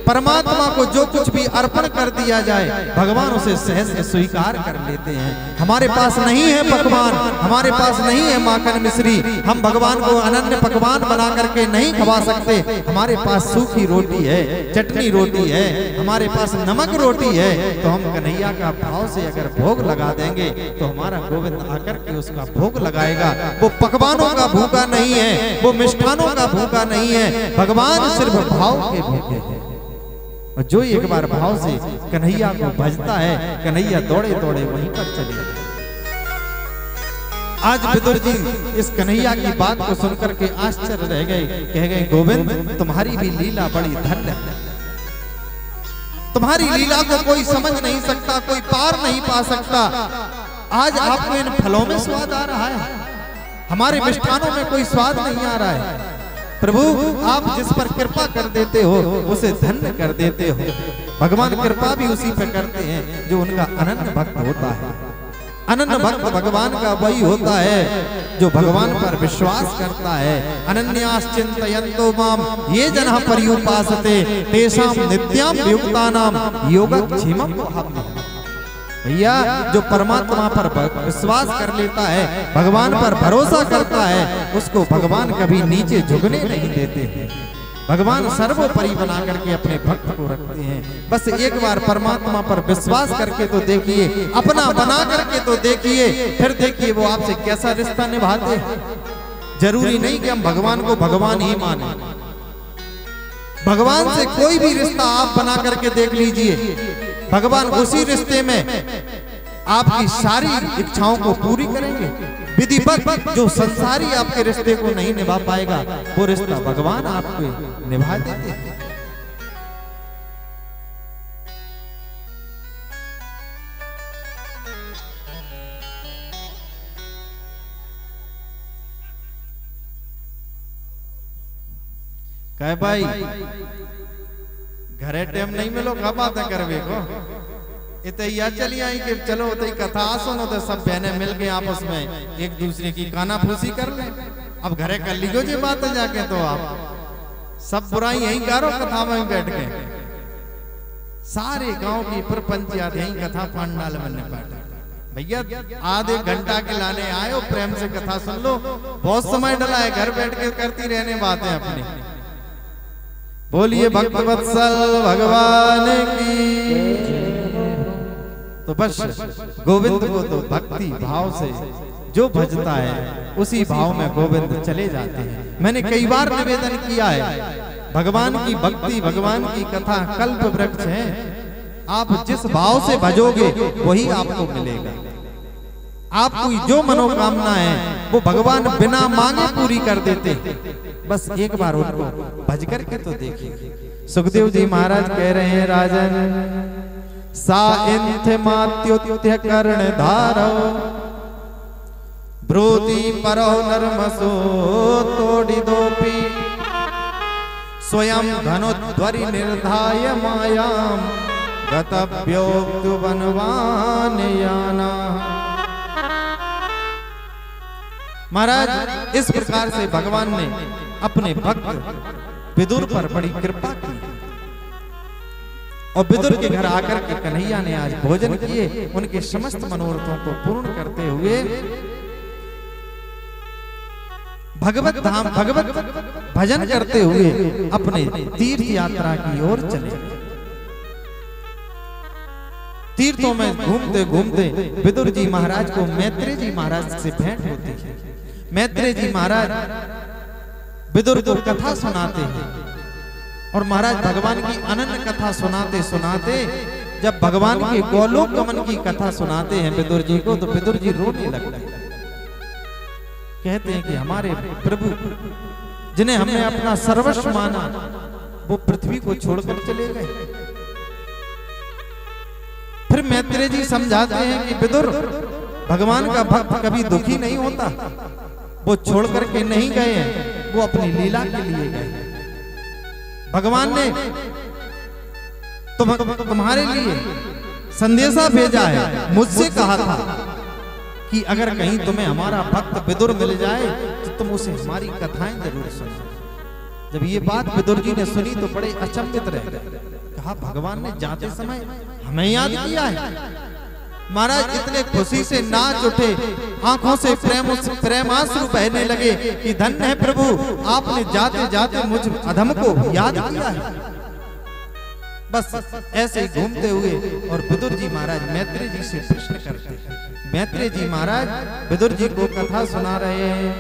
परमात्मा को जो कुछ भी अर्पण कर दिया जाए भगवान उसे सहज स्वीकार कर लेते हैं। हमारे पास नहीं है पकवान, हमारे पास नहीं है माखन मिश्री, हम भगवान को अनन्य पकवान बना करके नहीं खवा सकते। हमारे पास सूखी रोटी है, चटनी रोटी है, हमारे पास नमक रोटी है, तो हम कन्हैया का भाव से अगर भोग लगा देंगे तो हमारा गोविंद आकर के उसका भोग लगाएगा। वो पकवानों का भूखा नहीं है, वो मिष्ठानों का भूखा नहीं है, भगवान सिर्फ भाव के भूखे हैं। और जो एक बार भाव से कन्हैया को भजता है कन्हैया दौड़े दौड़े वहीं पर चले गए। आज विदुर जी इस कन्हैया की बात को सुनकर के आश्चर्य रह गए, कह गए गोविंद तुम्हारी भी लीला बड़ी धन्य है, तुम्हारी लीला को कोई समझ नहीं सकता, कोई पार नहीं पा सकता। आज आपको इन फलों में स्वाद आ रहा है, हमारे मिष्ठानों में कोई स्वाद नहीं आ रहा है। प्रभु आप जिस पर कृपा कर देते हो उसे धन्य कर देते हो। भगवान कृपा भी उसी पर करते हैं जो उनका अनन्य भक्त होता है। अनन्य भक्त भगवान का वही होता है जो भगवान पर विश्वास करता है। अनन्यास चिंतयन्तो माम ये जनः पर्युपासते तेषां नित्यां युक्तानां योगक्षेमं वहाम्यहम्। भैया जो परमात्मा पर विश्वास कर लेता है, भगवान पर भरोसा करता है, उसको भगवान कभी नीचे झुकने नहीं देते हैं। भगवान सर्वोपरि बना करके अपने भक्त को रखते हैं। बस एक बार परमात्मा पर विश्वास करके तो देखिए, अपना बना करके तो देखिए, फिर देखिए वो आपसे कैसा रिश्ता निभाते हैं। जरूरी नहीं कि हम भगवान को भगवान ही माने, भगवान से कोई भी रिश्ता आप बना करके देख लीजिए, भगवान उसी रिश्ते में आपकी सारी इच्छाओं को पूरी करेंगे। विधिवत जो संसारी आपके रिश्ते को नहीं निभा पाएगा, वो रिश्ता भगवान आपको निभा देते हैं। कहे भाई घरे टाइम नहीं मिलो, कब बातें करवे को इत या चली आई कि चलो तो कथा सुनो, तो सब बहने मिल के आपस में एक दूसरे की काना फूसी कर ले। अब घरे कर लीजिए जी बात जाके, तो आप सब बुराई यही करो कथा में बैठ के, सारे गांव की प्रपंचायत यही कथा पंडाल में बैठे। भैया आधे घंटा के लाने आयो, प्रेम से कथा सुन लो, बहुत समय डला है, घर बैठ के करती रहने बातें अपनी। बोलिए भक्त वत्सल भगवान की। तो बस गोविंद को तो भक्ति भाव से जो भजता है उसी भाव में गोविंद चले जाते हैं। मैंने कई बार निवेदन किया है, भगवान की भक्ति, भगवान की कथा कल्प वृक्ष है। आप जिस भाव से भजोगे वही आपको मिलेगा। आपकी जो मनोकामना है वो भगवान बिना मांगे पूरी कर देते हैं। बस एक बार उनको भज करके तो देखिए। सुखदेव जी महाराज कह रहे हैं, राजन सा इंथ मात्युत्य कर्ण धारो ब्रोति परो नर्मसो तोड़ी दोपी स्वयं धनुध्वरि निर्धाय मायाम गतभ्योक्तु वनवान याना। महाराज इस प्रकार से भगवान ने अपने भक्त विदुर पर बड़ी कृपा की, और विदुर के घर आकर के कन्हैया ने आज भोजन किए, उनके समस्त मनोरथों को पूर्ण करते हुए भगवत धाम भगवत भजन करते हुए अपने तीर्थ यात्रा की ओर चले। तीर्थों में घूमते घूमते विदुर जी महाराज को मैत्रेय जी महाराज से भेंट होती है। मैत्रेय जी महाराज विदुर को कथा सुनाते हैं, और महाराज भगवान की अनन्य कथा सुनाते सुनाते जब भगवान के गोलोक गमन की कथा सुनाते हैं विदुर जी को, तो विदुर जी रोने लगते हैं। कहते हैं कि हमारे प्रभु जिन्हें हमने अपना सर्वस्व माना, वो पृथ्वी को छोड़कर चले गए। फिर मैत्रेय जी समझाते हैं कि विदुर, भगवान का भक्त कभी दुखी नहीं होता, वो छोड़ करके नहीं गए हैं, वो अपनी लीला के लिए गए। भगवान ने तुम्हारे लिए संदेशा भेजा है, मुझसे कहा था कि अगर कहीं तुम्हें हमारा भक्त विदुर मिल जाए तो तुम उसे हमारी कथाएं जरूर सुनो। जब ये बात विदुर जी ने सुनी तो बड़े अचंभित रह गए। कहा, भगवान ने जाते समय हमें याद किया है। महाराज इतने खुशी से नाच उठे, आंखों से प्रेमाश्रु बहने लगे कि धन्य है प्रभु, आपने जाते जाते मुझ अधम को याद किया है। बस ऐसे ही घूमते हुए और विदुर जी महाराज मैत्रेय जी से प्रश्न करते हैं। मैत्रेय जी महाराज विदुर जी को कथा सुना रहे हैं,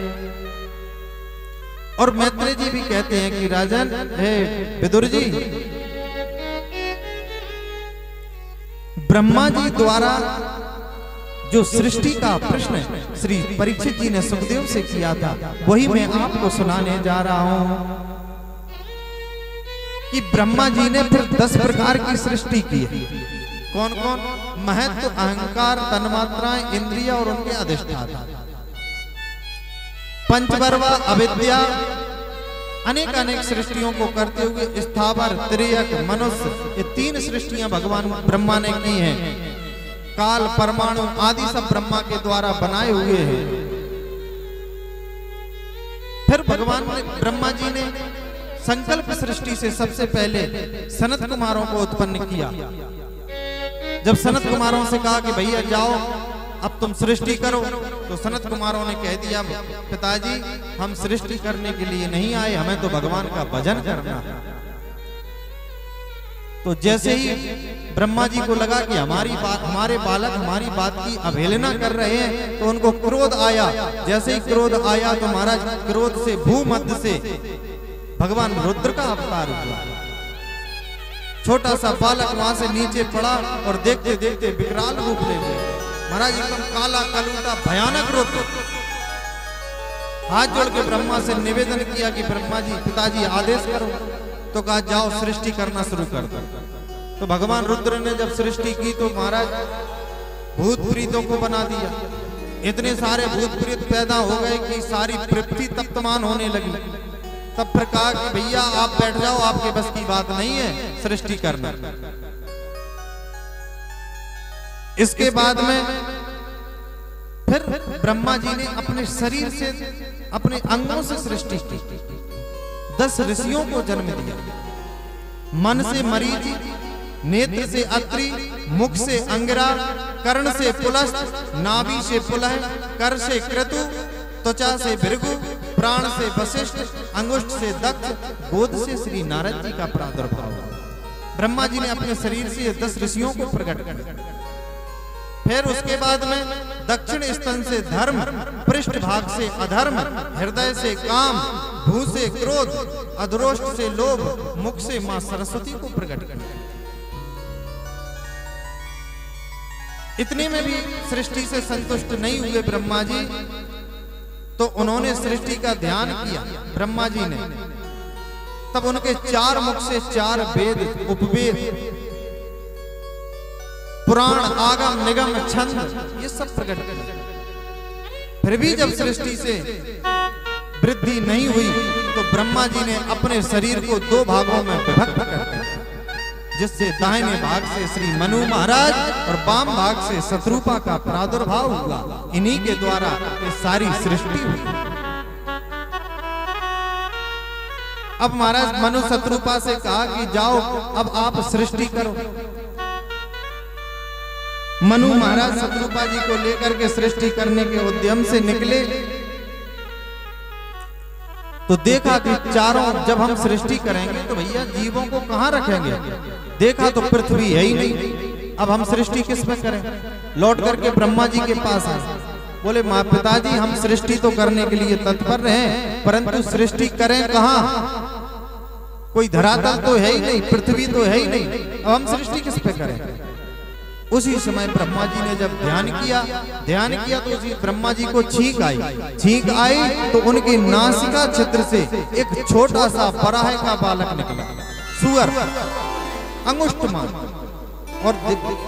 और मैत्रेय जी भी कहते हैं कि राजन, हे विदुर जी, ब्रह्मा जी द्वारा जो सृष्टि का प्रश्न श्री परीक्षित जी ने सुखदेव से किया था, वही मैं आपको सुनाने जा रहा हूं कि ब्रह्मा जी ने फिर 10 प्रकार की सृष्टि की है। कौन कौन? महत्व, अहंकार, तन्मात्राएं, इंद्रिय और उनके अधिष्ठाता, पंचवर्वा, अविद्या, अनेक अनेक सृष्टियों को करते हुए स्थावर, त्रियक, मनुष्य, ये 3 सृष्टियां भगवान ब्रह्मा ने की हैं। काल, परमाणु आदि सब ब्रह्मा के द्वारा बनाए हुए हैं। फिर भगवान ने ब्रह्मा जी ने संकल्प सृष्टि से सबसे पहले सनत कुमारों को उत्पन्न किया। जब सनत कुमारों से कहा कि भैया जाओ अब तुम सृष्टि करो, तो सनत कुमारों ने कह दिया, पिताजी हम सृष्टि करने के लिए नहीं आए, हमें तो भगवान का भजन करना है। तो जैसे ही ब्रह्मा जी को लगा कि हमारे बालक हमारी बात की अवहेलना कर रहे हैं, तो उनको क्रोध आया। जैसे ही क्रोध आया तो महाराज क्रोध से भूमध्य से भगवान रुद्र का अवतार हुआ। छोटा सा बालक वहां से नीचे पड़ा और देखते देखते विकराल रूप ले गया। महाराज एकदम काला कलूटा भयानक रुद्र हाथ जोड़ के ब्रह्मा से निवेदन किया कि ब्रह्मा जी पिताजी आदेश करो। तो कहा जाओ सृष्टि करना शुरू कर दो। तो भगवान रुद्र ने जब सृष्टि की तो महाराज भूत प्रीतों को बना दिया। इतने सारे भूत प्रीत पैदा हो गए कि सारी पृथ्वी तप्तमान होने लगी। तब फिर कहा कि भैया आप बैठ जाओ, आपके बस की बात नहीं है सृष्टि करना। इसके बाद में फिर ब्रह्मा जी ने अपने शरीर से अपने अंगों से सृष्टि की। 10 ऋषियों को जन्म दिया। मन से मरीचि, नेत्र से अत्रि, मुख से अंगिरा, कर्ण से पुलस्त, नाभि से पुलह, कर से क्रतु, त्वचा से भृगु, प्राण से वशिष्ठ, अंगुष्ठ से दक्ष, गोद से श्री नारद जी का प्रादुर्भाव। ब्रह्मा जी ने अपने शरीर से 10 ऋषियों को प्रकट किया। फिर उसके बाद में दक्षिण स्तन से धर्म, पृष्ठ भाग से अधर्म, हृदय से काम, भू से क्रोध, अधरोष्ठ से लोभ, मुख से मां सरस्वती को प्रकट किया। इतने में भी सृष्टि से संतुष्ट नहीं हुए ब्रह्मा जी, तो उन्होंने सृष्टि का ध्यान किया ब्रह्मा जी ने। तब उनके 4 मुख से 4 वेद, उपवेद, पुराण, आगम, निगम, छंद ये सब प्रकट किया। फिर भी जब सृष्टि से वृद्धि नहीं हुई तो ब्रह्मा जी ने अपने शरीर को 2 भागों में विभक्त कर दिया, जिससे दाहिने भाग से श्री मनु महाराज और बाम भाग से शत्रुपा का प्रादुर्भाव हुआ। इन्हीं के द्वारा ये सारी सृष्टि हुई। अब महाराज मनु शत्रुपा से कहा कि जाओ अब आप सृष्टि करो। मनु महाराज शत्रुपा जी को लेकर के सृष्टि करने के उद्यम से निकले तो देखा कि चारों, जब हम सृष्टि करेंगे तो भैया जीवों को कहां रखेंगे। देखा तो पृथ्वी है ही नहीं। अब हम सृष्टि किस में करें। लौट करके ब्रह्मा जी के पास आए, बोले मां पिताजी हम सृष्टि तो करने के लिए तत्पर रहे, परंतु सृष्टि करें कहां। कोई धरातल तो है ही नहीं, पृथ्वी तो है ही नहीं, अब हम सृष्टि किस पे करें। उसी समय ब्रह्मा जी ने जब ध्यान किया तो उसी ब्रह्मा जी को छींक आई तो उनके नासिका छिद्र से एक छोटा सा बराह का बालक निकला, सुअर अंगुष्ठमान। और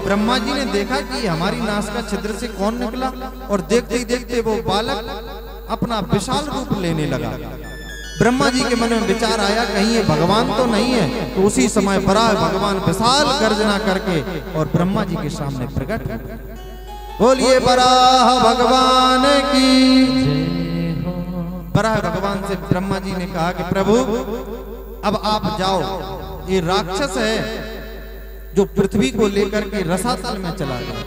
ब्रह्मा जी ने देखा कि हमारी नासिका छिद्र से कौन निकला, और देखते ही देखते वो बालक अपना विशाल रूप लेने लगा। ब्रह्मा जी के मन में विचार आया कहीं ये भगवान तो नहीं है। तो उसी समय बराह भगवान विशाल गर्जना करके और ब्रह्मा जी के सामने प्रकट हुए। बोलिए बराह भगवान की। बराह भगवान से ब्रह्मा जी ने कहा कि प्रभु अब आप जाओ, ये राक्षस है जो पृथ्वी को लेकर के रसातल में चला गया।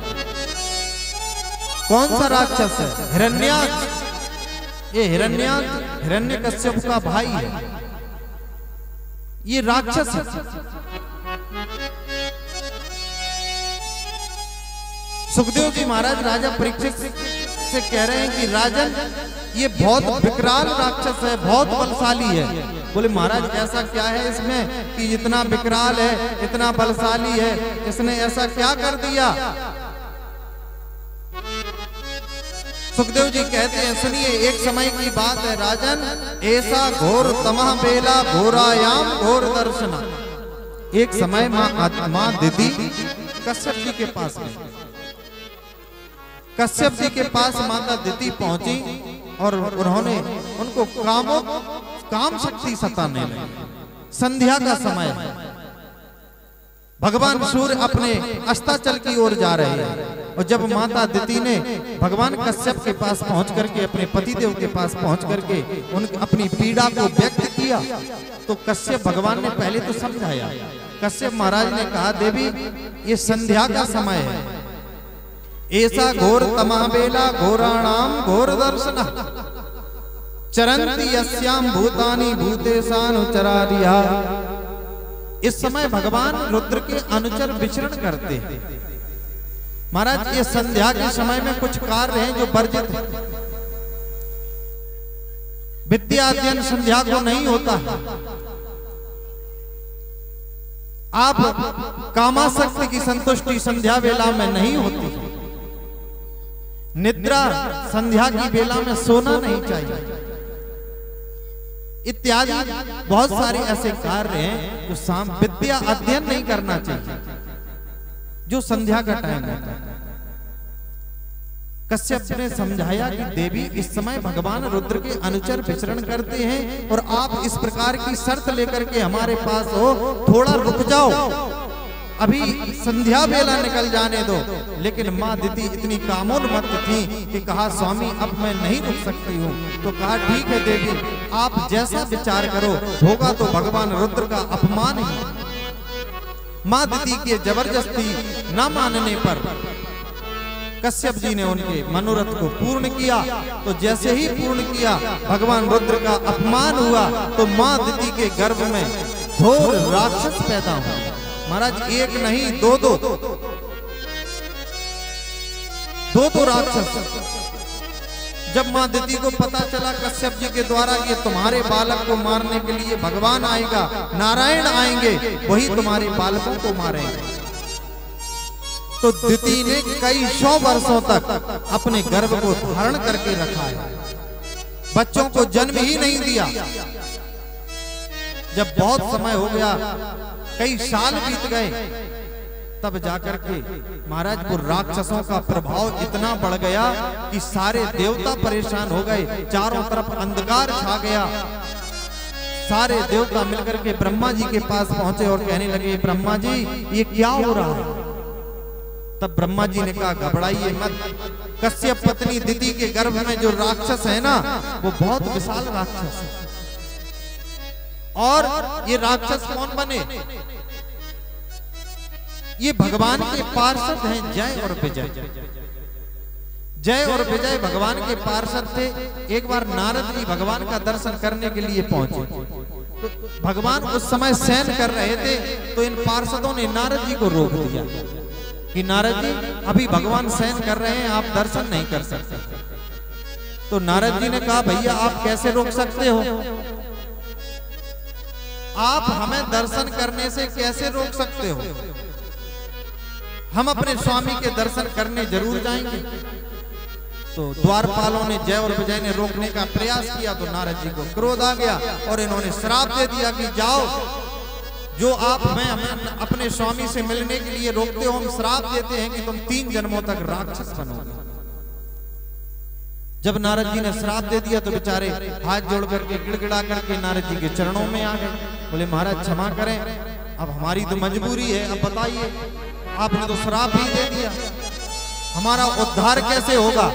कौन सा राक्षस है। हिरण्याक्ष। ये हिरण्याक्ष हिरण्यकश्यप का भाई है, ये राक्षस है। सुखदेव जी महाराज राजा परीक्षित से कह रहे हैं कि राजन ये बहुत विकराल राक्षस है, बहुत बलशाली है। बोले महाराज ऐसा क्या है इसमें कि इतना विकराल है, इतना बलशाली है, इसने ऐसा क्या कर दिया। सुखदेव जी कहते हैं सुनिए, एक समय की बात है राजन, ऐसा घोर तमह बेला घोरायाम घोर दर्शना। एक समय मां दिति कश्यप जी के पास गई। कश्यप जी के पास माता दिति पहुंची और उन्होंने उनको काम शक्ति सताने लगी। संध्या का समय, भगवान सूर्य अपने अस्ताचल की ओर जा रहे हैं। और जब माता दिति ने भगवान कश्यप के पास पहुंच करके, अपने पतिदेव के पास पहुंच करके अपनी पीड़ा को व्यक्त किया तो कश्यप भगवान ने पहले तो समझाया। कश्यप महाराज ने कहा देवी ये संध्या का समय है, ऐसा घोर तमह बेला घोराणाम घोर दर्शना चरंती यस्याम भूतानि भूतेशानुचरारिया। इस समय भगवान रुद्र के अनुचर विचरण करते हैं। महाराज ये संध्या के समय में कुछ कार्य हैं जो वर्जित है। विद्या अध्ययन संध्या को नहीं होता है। आप कामासक्ति की संतुष्टि संध्या वेला में नहीं होती। निद्रा संध्या की बेला में सोना नहीं चाहिए, इत्यादि बहुत सारे ऐसे कार्य हैं जो शाम विद्या अध्ययन नहीं करना चाहिए, जो संध्या का टाइम होता है। कश्यप ने समझाया कि देवी इस समय भगवान रुद्र के अनुचर विचरण करते हैं और आप इस प्रकार की शर्त लेकर के हमारे पास हो, थोड़ा रुक जाओ, अभी संध्या बेला निकल जाने दो। लेकिन माँ दिति इतनी कामोन्मत्त थी कि कहा स्वामी अब मैं नहीं रुक सकती हूँ। तो कहा ठीक है देवी, आप जैसा विचार करो, होगा तो भगवान रुद्र का अपमान ही। माँ दिति के जबरदस्ती न मानने पर कश्यप जी ने उनके मनोरथ को पूर्ण किया। तो जैसे ही पूर्ण किया, भगवान रुद्र का अपमान हुआ तो माँ दिति के गर्भ में घोर राक्षस पैदा हुआ। महाराज एक नहीं दो राक्षस। जब माँ दिति को पता चला कश्यप जी के द्वारा कि तुम्हारे बालक को मारने के लिए भगवान आएगा, नारायण आएंगे, वही तुम्हारे बालकों को मारेंगे, तो दिति ने कई 100 वर्षों तक अपने गर्भ को धारण करके रखा है, बच्चों को जन्म ही नहीं दिया। जब बहुत समय हो गया, कई साल बीत गए, तब जाकर के महाराज वो राक्षसों का प्रभाव इतना बढ़ गया कि सारे देवता परेशान हो गए, चारों तरफ अंधकार छा गया। सारे देवता मिलकर के ब्रह्मा जी के पास पहुंचे और कहने लगे, ब्रह्मा जी ये क्या हो रहा है? तब ब्रह्मा जी ने कहा घबराइए मत, कश्यप पत्नी दिति के गर्भ में जो राक्षस है ना, वो बहुत विशाल राक्षस है। और ये राक्षस कौन बने? ये भगवान के पार्षद हैं जय और विजय। जय और विजय भगवान के पार्षद थे। एक बार नारद जी भगवान का दर्शन करने के लिए पहुंचे, तो भगवान उस समय शयन कर रहे थे, तो इन पार्षदों ने नारद जी को रोक दिया कि नारद जी अभी भगवान शयन कर रहे हैं, आप दर्शन नहीं कर सकते। तो नारद जी ने कहा भैया आप कैसे रोक सकते हो? आप हमें दर्शन करने से कैसे रोक सकते हो? हम अपने स्वामी के दर्शन करने जरूर जाएंगे। तो द्वारपालों ने, जय और विजय ने रोकने का प्रयास किया, तो नारद जी को क्रोध आ गया और इन्होंने श्राप दे दिया कि जाओ, जो आप हमें अपने स्वामी से मिलने के लिए रोकते हो, हम श्राप देते हैं कि तुम 3 जन्मों तक राक्षस बनोगे। जब नारद जी ने श्राप दे दिया तो बेचारे हाथ जोड़ करके गिड़गिड़ा करके नारद जी के चरणों में आ गए। बोले महाराज क्षमा करें, अब हमारी तो मजबूरी है, अब बताइए, आपने तो श्राप ही दे दिया, हमारा उद्धार कैसे होगा?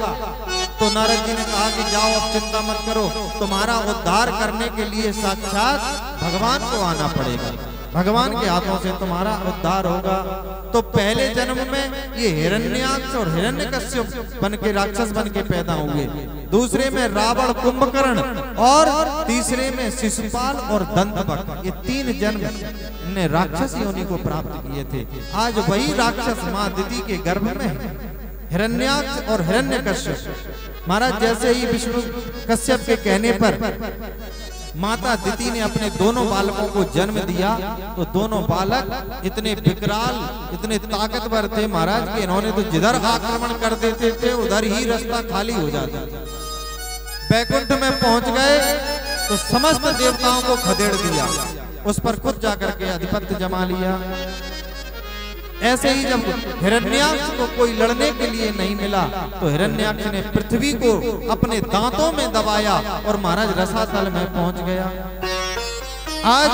तो नारद जी ने कहा कि जाओ अब चिंता मत करो, तुम्हारा उद्धार करने के लिए साक्षात भगवान को आना पड़ेगा, भगवान के हाथों से तुम्हारा उद्धार होगा। तो पहले जन्म में ये हिरण्याक्ष और हिरण्यकश्यप बन के राक्षस बन के पैदा हुए, दूसरे में रावण कुंभकर्ण, और तीसरे में शिशुपाल और दंतवक्र। ये 3 जन्म ने राक्षस योनि को प्राप्त किए थे। आज वही राक्षस माँ दिति के गर्भ में है, हिरण्याक्ष और हिरण्यकश्यप। महाराज जैसे ही विष्णु कश्यप के कहने पर माता दिति ने अपने दोनों बालकों को जन्म दिया, तो दोनों बालक इतने विकराल, इतने ताकतवर थे महाराज कि इन्होंने तो जिधर आक्रमण कर देते थे उधर ही रास्ता खाली हो जाता था। बैकुंठ में पहुंच गए तो समस्त देवताओं को खदेड़ दिया, उस पर खुद जाकर के अधिपत्य जमा लिया। ऐसे ही जब हिरण्याक्ष को कोई लड़ने के लिए नहीं मिला, तो हिरण्याक्ष ने पृथ्वी को अपने दांतों में दबाया और महाराज रसातल में पहुंच गया। आज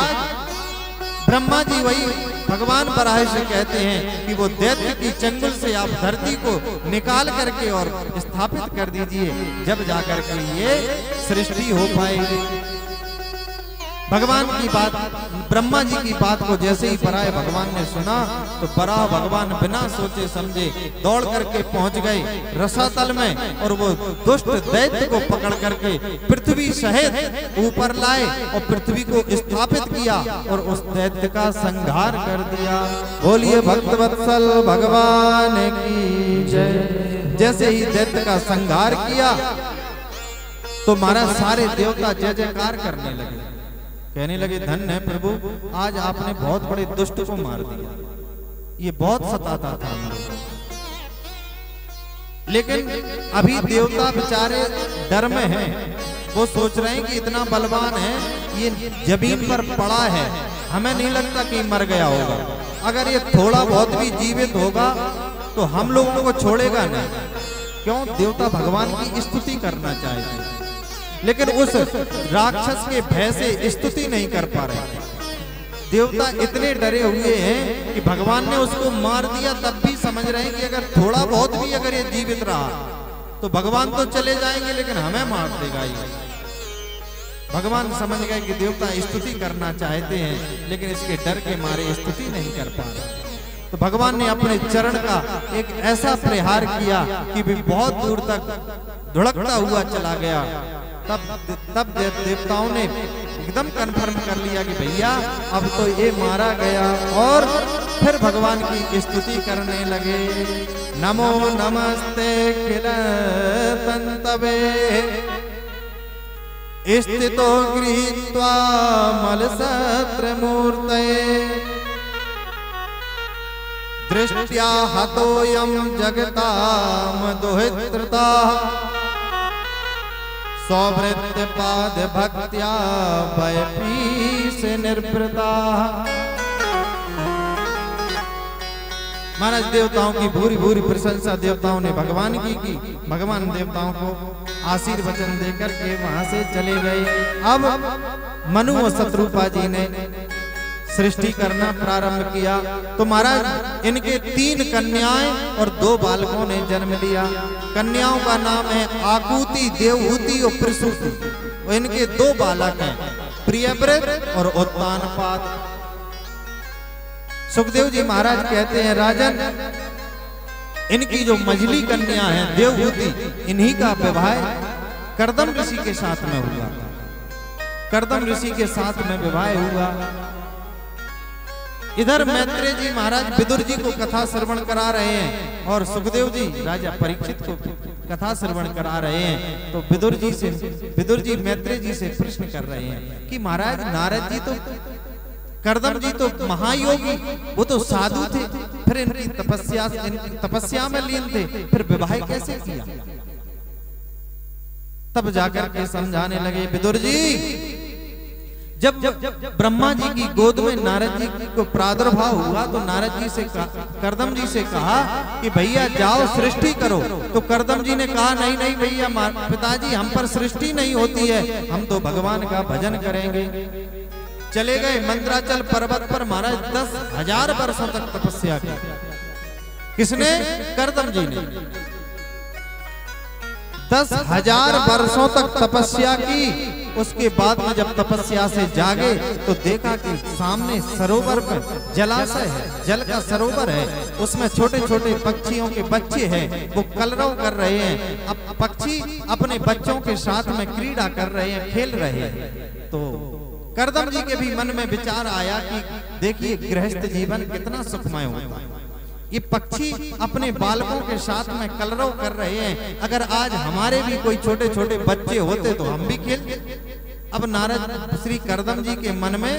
ब्रह्मा जी वही भगवान बराह से कहते हैं कि वो दैत्य की चंगुल से आप धरती को निकाल करके और स्थापित कर दीजिए, जब जाकर के ये सृष्टि हो पाएगी। भगवान की बात, ब्रह्मा जी की बात को जैसे ही बराह भगवान ने सुना, तो बराह भगवान बिना सोचे समझे दौड़ करके पहुंच गए रसातल में, और वो दुष्ट दैत्य को पकड़ करके पृथ्वी सहित ऊपर लाए और पृथ्वी को स्थापित किया और उस दैत्य का संहार कर दिया। बोलिए भक्तवत्सल भगवान की जय। जैसे ही दैत्य का संहार किया तो महाराज सारे देवता जय जयकार करने लगे, कहने लगे धन्य है प्रभु, आज आपने बहुत बड़े दुष्ट को मार दिया, ये बहुत सताता था हमें। लेकिन अभी देवता बेचारे डर में हैं। वो सोच रहे हैं कि इतना बलवान है, ये जमीन पर पड़ा है, हमें नहीं लगता कि मर गया होगा। अगर ये थोड़ा बहुत भी जीवित होगा तो हम लोगों को छोड़ेगा नहीं। क्यों? देवता भगवान की स्तुति करना चाहते हैं, लेकिन उस राक्षस के भय से स्तुति नहीं कर पा रहे। देवता इतने डरे हुए हैं कि भगवान ने उसको मार दिया, तब भी समझ रहे हैं कि अगर थोड़ा बहुत भी अगर ये जीवित रहा तो भगवान तो चले जाएंगे, लेकिन हमें मार देगा ये। भगवान समझ गए कि देवता स्तुति करना चाहते हैं, लेकिन इसके डर के मारे स्तुति नहीं कर पा रहे। तो भगवान ने अपने चरण का एक ऐसा प्रहार किया कि भी बहुत दूर तक धुड़कता हुआ चला गया। तब देवताओं ने एकदम कन्फर्म कर लिया कि भैया अब तो ये मारा गया, और फिर भगवान की स्तुति करने लगे। नमो नमस्ते किल तंतवे स्थितो गृहीत्वा मलसत्र मूर्तये दृष्ट्या हतोयम जगताम दुहित्रता सौवृत्य पाद भक्त्या भयपीस निर्भृता। महाराज देवताओं की भूरी भूरी प्रशंसा देवताओं ने भगवान की। भगवान देवताओं को आशीर्वचन देकर के वहां से चले गए। अब मनु और शत्रुपा जी ने सृष्टि करना प्रारंभ किया। तो महाराज इनके 3 कन्याएं और 2 बालकों ने जन्म लिया। कन्याओं का नाम है आकुति, देवहूति और प्रसूति। और इनके 2 बालक हैं, प्रियव्रत और उत्तानपाद। सुखदेव जी महाराज कहते हैं, राजन इनकी जो मझली कन्या है देवहूति, इन्हीं का विवाह कर्दम ऋषि के साथ में हुआ। कर्दम ऋषि के साथ में विवाह हुआ। इधर मैत्रेय जी महाराज विदुर जी को कथा श्रवण करा रहे हैं, और सुखदेव जी राजा परीक्षित को कथा श्रवण करा रहे हैं। तो विदुर जी मैत्रेय जी से प्रश्न कर रहे हैं कि महाराज नारद जी तो, कर्दम जी तो महायोगी, वो तो साधु थे, फिर इनकी तपस्या में लीन थे, फिर विवाह कैसे किया? तब जाकर के समझाने लगे, विदुर जी जब ब्रह्मा जी की गोद में नारद जी को प्रादुर्भाव हुआ तो नारद जी से कर्दम जी से कहा कि भैया जाओ सृष्टि करो। तो कर्दम जी ने कहा नहीं नहीं भैया पिताजी, हम पर सृष्टि नहीं होती है, हम तो भगवान का भजन करेंगे। चले गए मंद्राचल पर्वत पर। महाराज 10,000 वर्षों तक तपस्या की। किसने? कर्दम जी ने 10,000 वर्षों तक तपस्या की। उसके बाद में जब तपस्या से जागे तो देखा कि सामने सरोवर पर जलाशय है, जल का सरोवर है, उसमें छोटे छोटे पक्षियों के बच्चे हैं, वो कलरव कर रहे हैं। अब पक्षी अपने बच्चों के साथ में क्रीड़ा कर रहे हैं, खेल रहे हैं। तो कर्दम जी के भी मन में विचार आया कि देखिए गृहस्थ जीवन कितना सुखमय होता है, ये पक्षी अपने बालकों के साथ में कलरव कर रहे हैं, अगर आज हमारे भी कोई छोटे छोटे बच्चे होते तो हम भी खेलते। अब नारद श्री कर्दम जी के मन में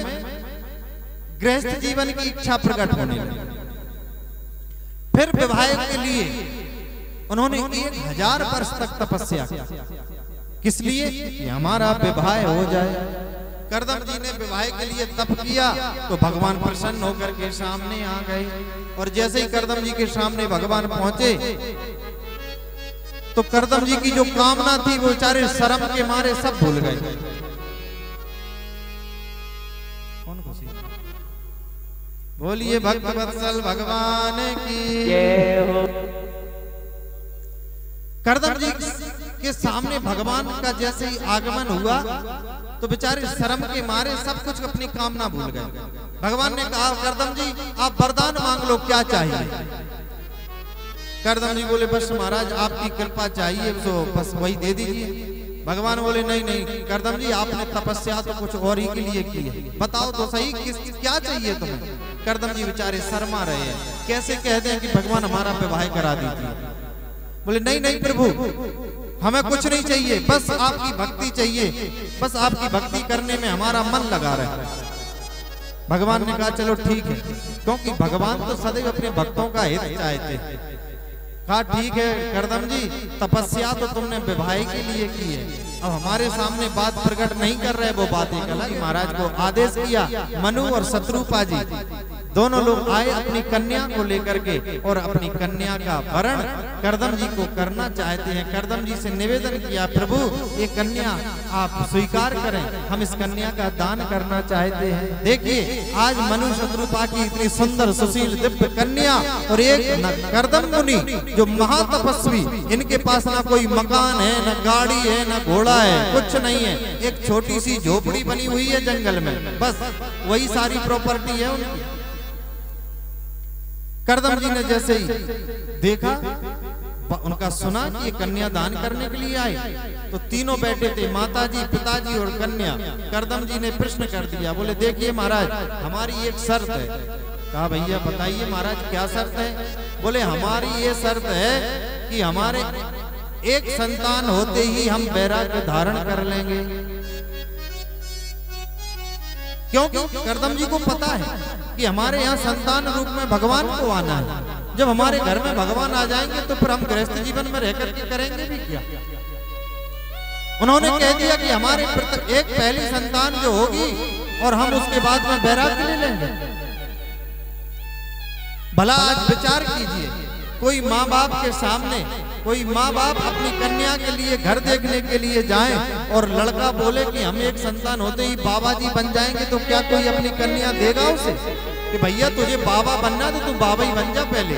गृहस्थ जीवन की इच्छा प्रकट होने लगी। फिर विवाह के लिए उन्होंने 1000 वर्ष तक तपस्या की। किस लिए? कि हमारा विवाह हो जाए। कर्दम जी ने विवाह के लिए तप किया तो भगवान प्रसन्न होकर के सामने आ गए। और जैसे ही कर्दम जी के सामने भगवान पहुंचे तो कर्दम जी की जो कामना थी वो बेचारे शर्म के मारे सब भूल गए। कौन खुशी? बोलिए भक्त वत्सल भगवान की जय हो। कर्दम जी के सामने भगवान का जैसे ही आगमन हुआ तो बेचारे शर्म के मारे सब कुछ अपनी कामना भूल गए। भगवान ने कहा, कर्दम जी आप वरदान मांग लो, क्या चाहिए? कर्दम जी बोले, बस महाराज आपकी कृपा चाहिए, तो बस वही दे दीजिए। भगवान बोले, नहीं नहीं कर्दम जी, आपने तपस्या तो कुछ और ही के लिए की है, बताओ तो सही क्या चाहिए तुम्हें? कर्दम जी बेचारे शर्मा रहे हैं, कैसे कह दें कि भगवान हमारा विवाह करा दीजिए। बोले, नहीं नहीं प्रभु, हमें कुछ नहीं चाहिए, बस आपकी भक्ति चाहिए, बस आपकी भक्ति करने में हमारा मन लगा रहा है। भगवान ने कहा, चलो ठीक है, क्योंकि भगवान तो सदैव अपने भक्तों का हित चाहते हैं। कहा ठीक है करदम जी, तपस्या तो तुमने विवाह के लिए की है, अब हमारे सामने बात प्रकट नहीं कर रहे, वो बात एक अलग। महाराज को आदेश किया, मनु और शत्रुपा जी दोनों लोग आए अपनी कन्या को लेकर के और अपनी कन्या का वरण करदम जी को करना चाहते हैं। करदम जी से निवेदन किया, प्रभु ये कन्या आप स्वीकार करें, हम इस कन्या का दान करना चाहते हैं। देखिए आज मनु शत्रुपा की इतनी सुंदर सुशील दिव्य कन्या और एक करदम मुनि जो महातपस्वी, इनके पास ना कोई मकान है, ना गाड़ी है, ना घोड़ा है, कुछ नहीं है, एक छोटी सी झोपड़ी बनी हुई है जंगल में, बस वही सारी प्रॉपर्टी है उनकी। करदम जी ने जैसे ही देखा, उनका सुना कि ये कन्या दान करने के लिए आए, तो तीनों बैठे थे, माताजी, पिताजी और कन्या। करदम जी ने प्रश्न कर दिया, बोले देखिए महाराज हमारी एक शर्त है। कहा भैया बताइए महाराज क्या शर्त है? बोले हमारी ये शर्त है कि हमारे एक संतान होते ही हम वैराग्य धारण कर लेंगे। क्योंकि करदम जी को पता है कि हमारे यहाँ संतान रूप में भगवान को आना है, जब हमारे घर में भगवान आ जाएंगे तो फिर हम गृहस्थ जीवन में रहकर के करेंगे भी क्या। उन्होंने कह दिया कि हमारे एक पहली संतान जो होगी और हम उसके बाद में वैराग्य ले लेंगे। भला आज विचार कीजिए, कोई माँ बाप के सामने कोई माँ बाप अपनी कन्या के लिए घर देखने के लिए जाएं और लड़का बोले कि हम एक संतान होते ही बाबा जी बन जाएंगे, तो क्या कोई अपनी कन्या देगा उसे कि भैया तुझे बाबा बनना तो तू बाबा ही बन जा पहले,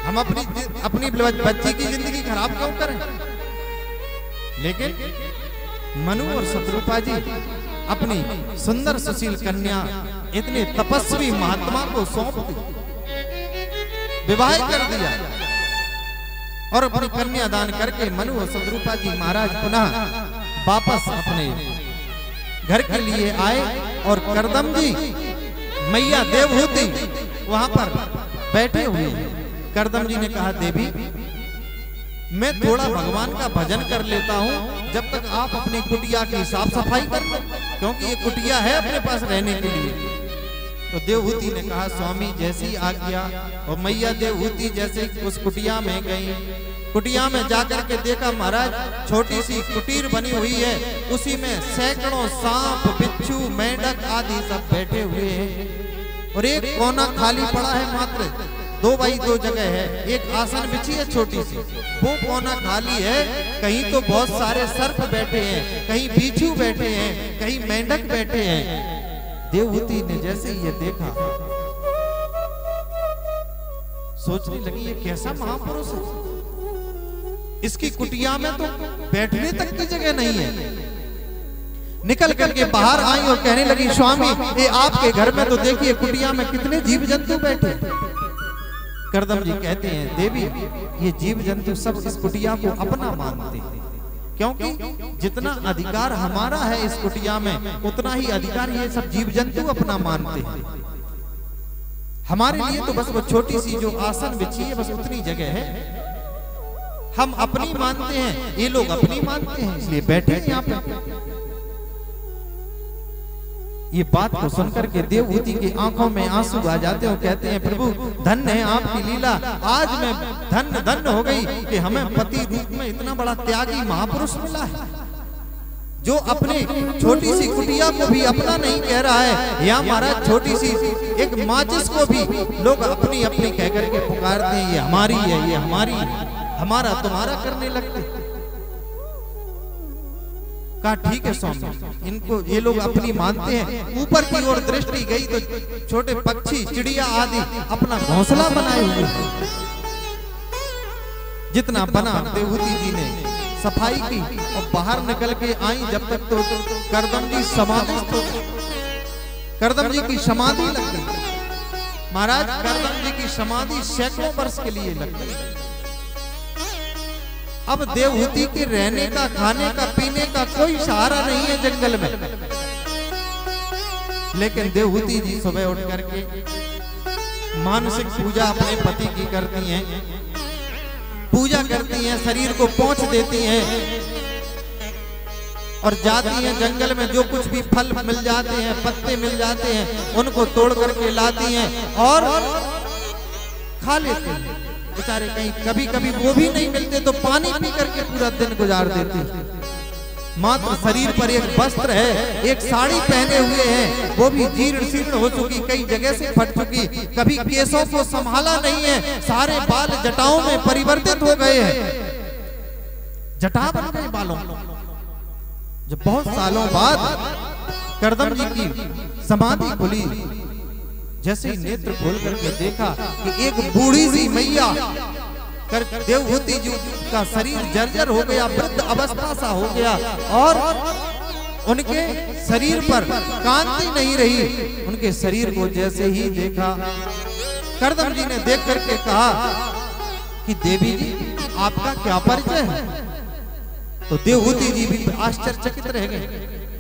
हम अपनी बच्ची की जिंदगी खराब क्यों करें। लेकिन मनु और शत्रुपा जी अपनी सुंदर सुशील कन्या इतने तपस्वी महात्मा को सौंप दी, विवाह कर दिया और अपनी कन्या दान करके मनु और शत्रुपा जी महाराज पुनः वापस अपने घर के लिए आए। और करदम जी मैया देवहूति वहां पर बैठे हुए हैं। करदम जी ने कहा देवी मैं थोड़ा भगवान का भजन कर लेता हूँ जब तक आप अपनी कुटिया की साफ सफाई कर लो, क्योंकि ये कुटिया है अपने पास रहने के लिए। तो देवहूति ने कहा स्वामी जैसी आज्ञा। और मैया देवहूति जैसे उस कुटिया में गई, कुटिया में जाकर के देखा महाराज छोटी सी कुटीर बनी हुई है, उसी में सैकड़ों सांप, बिच्छू, मेंढक आदि सब बैठे हुए हैं और एक कोना खाली पड़ा है, मात्र 2x2 जगह है, एक आसन बिछी है छोटी सी, वो कोना खाली है। कहीं तो बहुत सारे सर्प बैठे हैं, कहीं बिच्छू बैठे हैं, कहीं मेंढक बैठे हैं। देवहूति ने जैसे ये देखा सोचने लगी ये कैसा महापुरुष है, इसकी कुटिया में तो बैठने तक की जगह नहीं है। निकल करके बाहर आई और कहने लगी स्वामी ये आपके घर में तो देखिए कुटिया में कितने जीव जंतु बैठे। करदम जी कहते हैं देवी ये जीव जंतु सब इस कुटिया को अपना मानते हैं, क्योंकि जितना अधिकार हमारा है इस कुटिया में उतना ही अधिकार ये सब जीव जंतु अपना मानते हैं। हमारे लिए तो बस वो छोटी सी जो आसन बिछी है बस उतनी जगह है, हम अपनी मानते हैं, ये लोग अपनी मानते हैं, इसलिए बैठे हैं यहाँ पे। ये बात को सुनकर के देवहूति की आंखों में आंसू आ जाते हैं, कहते हैं प्रभु धन्य है आपकी लीला, आज मैं धन्य धन्य हो गई कि हमें पति रूप में इतना बड़ा त्यागी महापुरुष मिला है, जो अपनी छोटी सी कुटिया को भी अपना नहीं कह रहा है। या महाराज छोटी सी एक माचिस को भी लोग अपनी अपनी कह करके पुकारते हैं, ये हमारी है, ये हमारी है, हमारा तुम्हारा करने लगते। कहा ठीक है स्वामी, इनको ये लोग अपनी मानते हैं। ऊपर की ओर दृष्टि गई तो छोटे पक्षी, चिड़िया आदि अपना घोंसला बनाए हुए हैं। जितना बना देवहूति जी ने सफाई की और बाहर निकल के आई, जब तक तो करदम जी समाधिस्थ हो, करदम जी की समाधि लग गई। महाराज करदम जी की समाधि सैकड़ों वर्ष के लिए लग गई। अब देवहूति के रहने का, खाने का, पीने का कोई सहारा नहीं है जंगल में। लेकिन देवहूति जी सुबह उठ करके मानसिक पूजा अपने पति की करती हैं, पूजा करती हैं, शरीर को पोंछ देती हैं और जाती हैं जंगल में। जो कुछ भी फल मिल जाते हैं, पत्ते मिल जाते हैं, उनको तोड़ करके लाती हैं और खा लेती हैं। बेचारे कहीं कभी कभी वो भी नहीं मिलते तो पानी पी करके पूरा दिन गुजार देते। मात्र शरीर पर एक वस्त्र है, एक साड़ी पहने हुए हैं, वो भी जीर्ण शीर्ण हो चुकी, कई जगह से फट चुकी, कभी केसों को संभाला नहीं है, सारे बाल जटाओं में परिवर्तित हो गए हैं, जटा बन गए बालों। जब बहुत सालों बाद करदम जी की समाधि खुली, जैसे ही नेत्र खोल करके देखा कि एक बूढ़ी सी मैया कर देवहूति जी का शरीर जर्जर हो गया, वृद्ध अवस्था सा हो गया और उनके शरीर पर कांति नहीं रही। उनके शरीर को जैसे ही देखा, करदम जी ने देख करके कहा कि देवी जी आपका क्या परिचय है? तो देवहूति जी भी आश्चर्यचकित रह गए,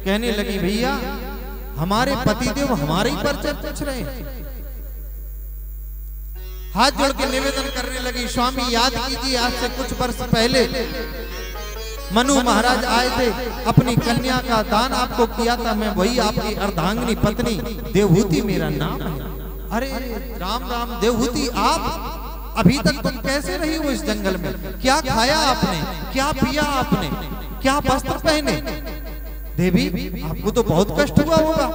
कहने लगी भैया हमारे पतिदेव हमारे ही परिचय पूछ रहे हैं। हाथ जोड़ के निवेदन करने लगी, स्वामी याद कीजिए आज से कुछ वर्ष पहले मनु महाराज आए थे, अपनी कन्या का दान आपको किया था, मैं वही आपकी अर्धांगिनी पत्नी देवहूति मेरा नाम है। अरे राम राम देवहूति, आप अभी तक तुम कैसे रही हो इस जंगल में? क्या खाया आपने, क्या पिया आपने, क्या वस्त्र पहने? देवी आपको तो बहुत कष्ट हुआ होगा।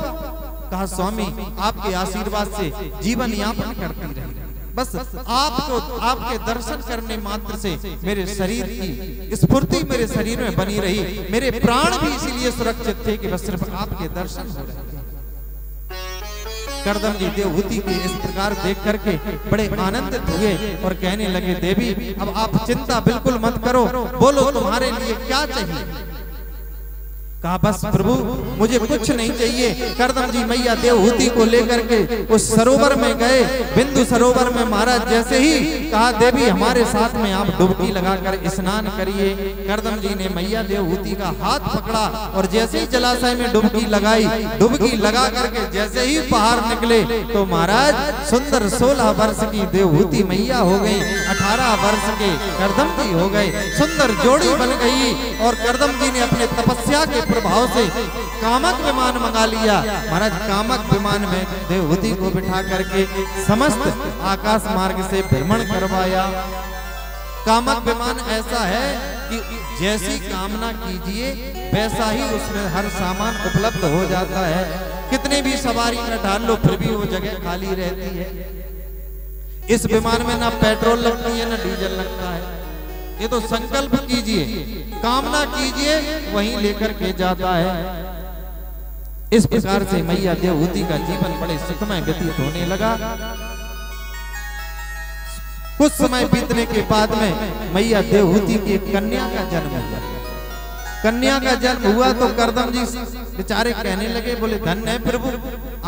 कहा स्वामी आपके आशीर्वाद से जीवन यापन करती रही, बस आपको आपके दर्शन करने मात्र से मेरे शरीर की स्फूर्ति मेरे शरीर में बनी रही, मेरे प्राण भी इसीलिए सुरक्षित थे कि बस सिर्फ आपके दर्शन हो रहे। करदम जी देवहूति के इस प्रकार देख करके बड़े आनंदित हुए और कहने लगे देवी अब आप चिंता बिल्कुल मत करो, बोलो तुम्हारे लिए क्या चाहिए? कहा बस प्रभु मुझे कुछ नहीं चाहिए। करदम जी मैया देवहूति को लेकर के उस सरोवर में गए, बिंदु सरोवर में महाराज जैसे ही कहा देवी हमारे साथ में आप डुबकी लगाकर स्नान करिए। करदम जी ने मैया देवहूति का हाथ पकड़ा और जैसे ही जलाशय में डुबकी लगाई, डुबकी लगा करके जैसे ही बाहर निकले तो महाराज सुंदर 16 वर्ष की देवहूति मैया हो गई, 18 वर्ष के करदम जी हो गए, सुंदर जोड़ी बन गई। और करदम जी ने अपने तपस्या के प्रभाव से कामक विमान मंगा लिया। महाराज कामक विमान में देवहूति को बिठा करके समस्त आकाश मार्ग से भ्रमण करवाया। कामक विमान ऐसा है कि जैसी कामना कीजिए वैसा ही उसमें हर सामान उपलब्ध हो जाता है। कितने भी सवारी में डाल लो फिर भी वो जगह खाली रहती है। इस विमान में ना पेट्रोल लगती है ना डीजल लगता है। ये तो संकल्प कीजिए, कामना कीजिए, वहीं लेकर के जाता है। इस प्रकार से मैया देवहूति का जीवन बड़े सुखमय व्यतीत होने लगा। कुछ समय बीतने के बाद में मैया देवहूति की एक कन्या का जन्म हुआ। कन्या का जन्म हुआ तो करदम जी बेचारे कहने लगे, बोले धन्य है प्रभु,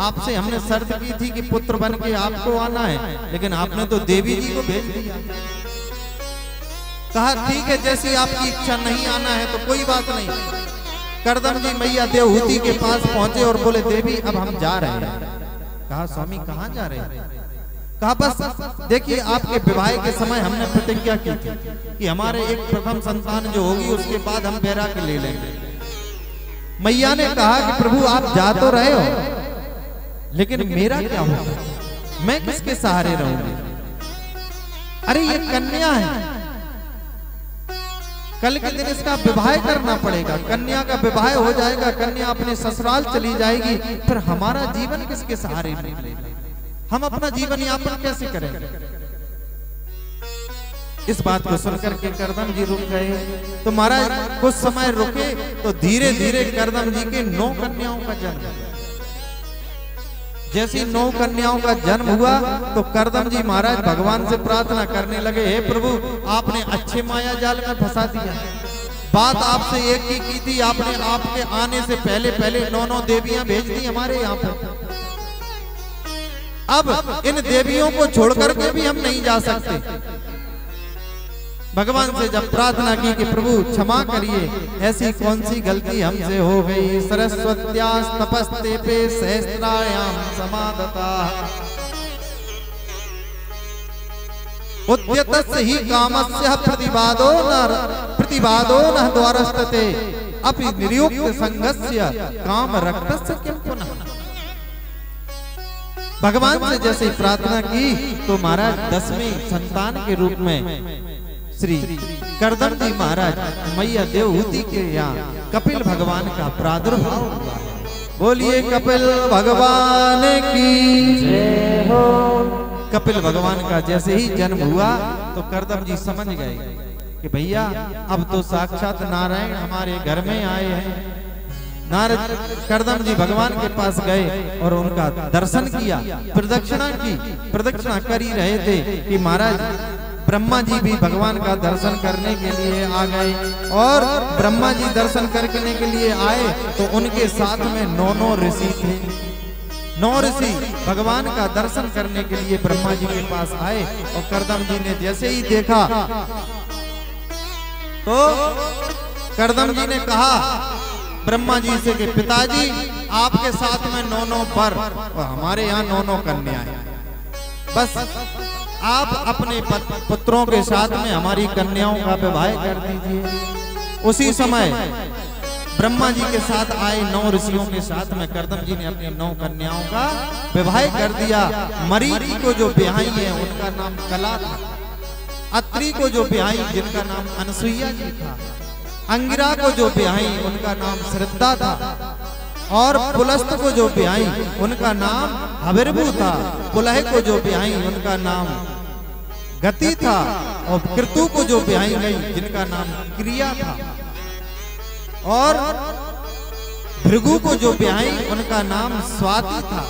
आपसे हमने शर्त की थी कि पुत्र बन के आपको आना है, लेकिन आपने तो देवी जी को भेज दिया। कहा ठीक है जैसी आपकी इच्छा, नहीं आना है तो कोई बात नहीं। करदम जी मैया देवहूति के पास पहुंचे और बोले देवी अब हम जा रहे हैं। कहा स्वामी कहाँ जा रहे हैं? कहा बस देखिए आपके विवाह के समय हमने प्रतिज्ञा की थी कि हमारे एक प्रथम संतान जो होगी उसके बाद हम बैराग ले लेंगे। मैया ने कहा कि प्रभु आप जा तो रहे हो, लेकिन मेरा क्या होगा, मैं किसके सहारे रहूंगी? अरे ये कन्या है, कल के दिन इसका विवाह करना पड़ेगा, कन्या का विवाह हो जाएगा, कन्या अपने ससुराल चली जाएगी, फिर हमारा जीवन किसके सहारे रहेगा? हम अपना जीवन यापन कैसे करेंगे? इस बात को सुनकर के करदम जी रुक गए। तो महाराज कुछ समय रुके तो धीरे धीरे करदम जी के 9 कन्याओं का जन्म। जैसी 9 कन्याओं का जन्म हुआ तो करदम जी महाराज भगवान से प्रार्थना करने लगे, हे प्रभु आपने अच्छे माया जाल में फंसा दिया। बात आपसे एक ही की थी, आपने आपके आने से पहले पहले 9 देवियां भेज दी हमारे यहाँ पर। अब इन देवियों को छोड़ करके भी हम नहीं जा सकते। भगवान से जब प्रार्थना की कि प्रभु क्षमा करिए, ऐसी कौन सी गलती हमसे हो गई। सरस्वत्यास तपस्ते पे सहस्त्रायाम समादता उद्यतस्य ही कामस्य प्रतिवादो न द्वारस्तते अपि निर्युक्त संगस्य काम रक्तस्य किम पुनः। भगवान से जैसे प्रार्थना की तो महाराज 10वें संतान के रूप में श्री करदम जी महाराज मैया देवहूति के यहाँ कपिल भगवान का प्रादुर्भाव हुआ। बोलिए कपिल भगवान की जय हो। कपिल भगवान का जैसे ही जन्म हुआ तो करदम जी समझ गए कि भैया अब तो साक्षात नारायण हमारे घर में आए हैं। नारद करदम जी भगवान के पास गए और उनका दर्शन किया, प्रदक्षिणा की। प्रदक्षिणा कर ही रहे थे कि महाराज ब्रह्मा जी भी भगवान का दर्शन करने के लिए आ गए और ब्रह्मा जी दर्शन करने के लिए आए तो उनके साथ में 9 ऋषि थे। 9 ऋषि भगवान का दर्शन करने के लिए ब्रह्मा जी के पास आए और करदम जी ने जैसे ही देखा तो करदम जी ने कहा ब्रह्मा जी से कि पिताजी आपके साथ में 9 पर और हमारे यहाँ 9 कन्याएं, बस आप अपने पुत्रों के साथ में हमारी कन्याओं का विवाह कर दीजिए। उसी समय ब्रह्मा जी के साथ आए 9 ऋषियों के साथ में करदम जी ने अपनी 9 कन्याओं का विवाह कर दिया। मरीचि को जो ब्याही है उनका नाम कला था, अत्रि को जो ब्याही जिनका नाम अनसुईया जी था, अंगिरा को जो ब्याही उनका नाम श्रद्धा था और पुलस्त को जो ब्याही उनका नाम हविर्भु था, पुलह को जो ब्याही उनका नाम गति था और कृतु को जो ब्याही गई जिनका नाम क्रिया था और भृगु को जो ब्याही उनका नाम स्वाति था,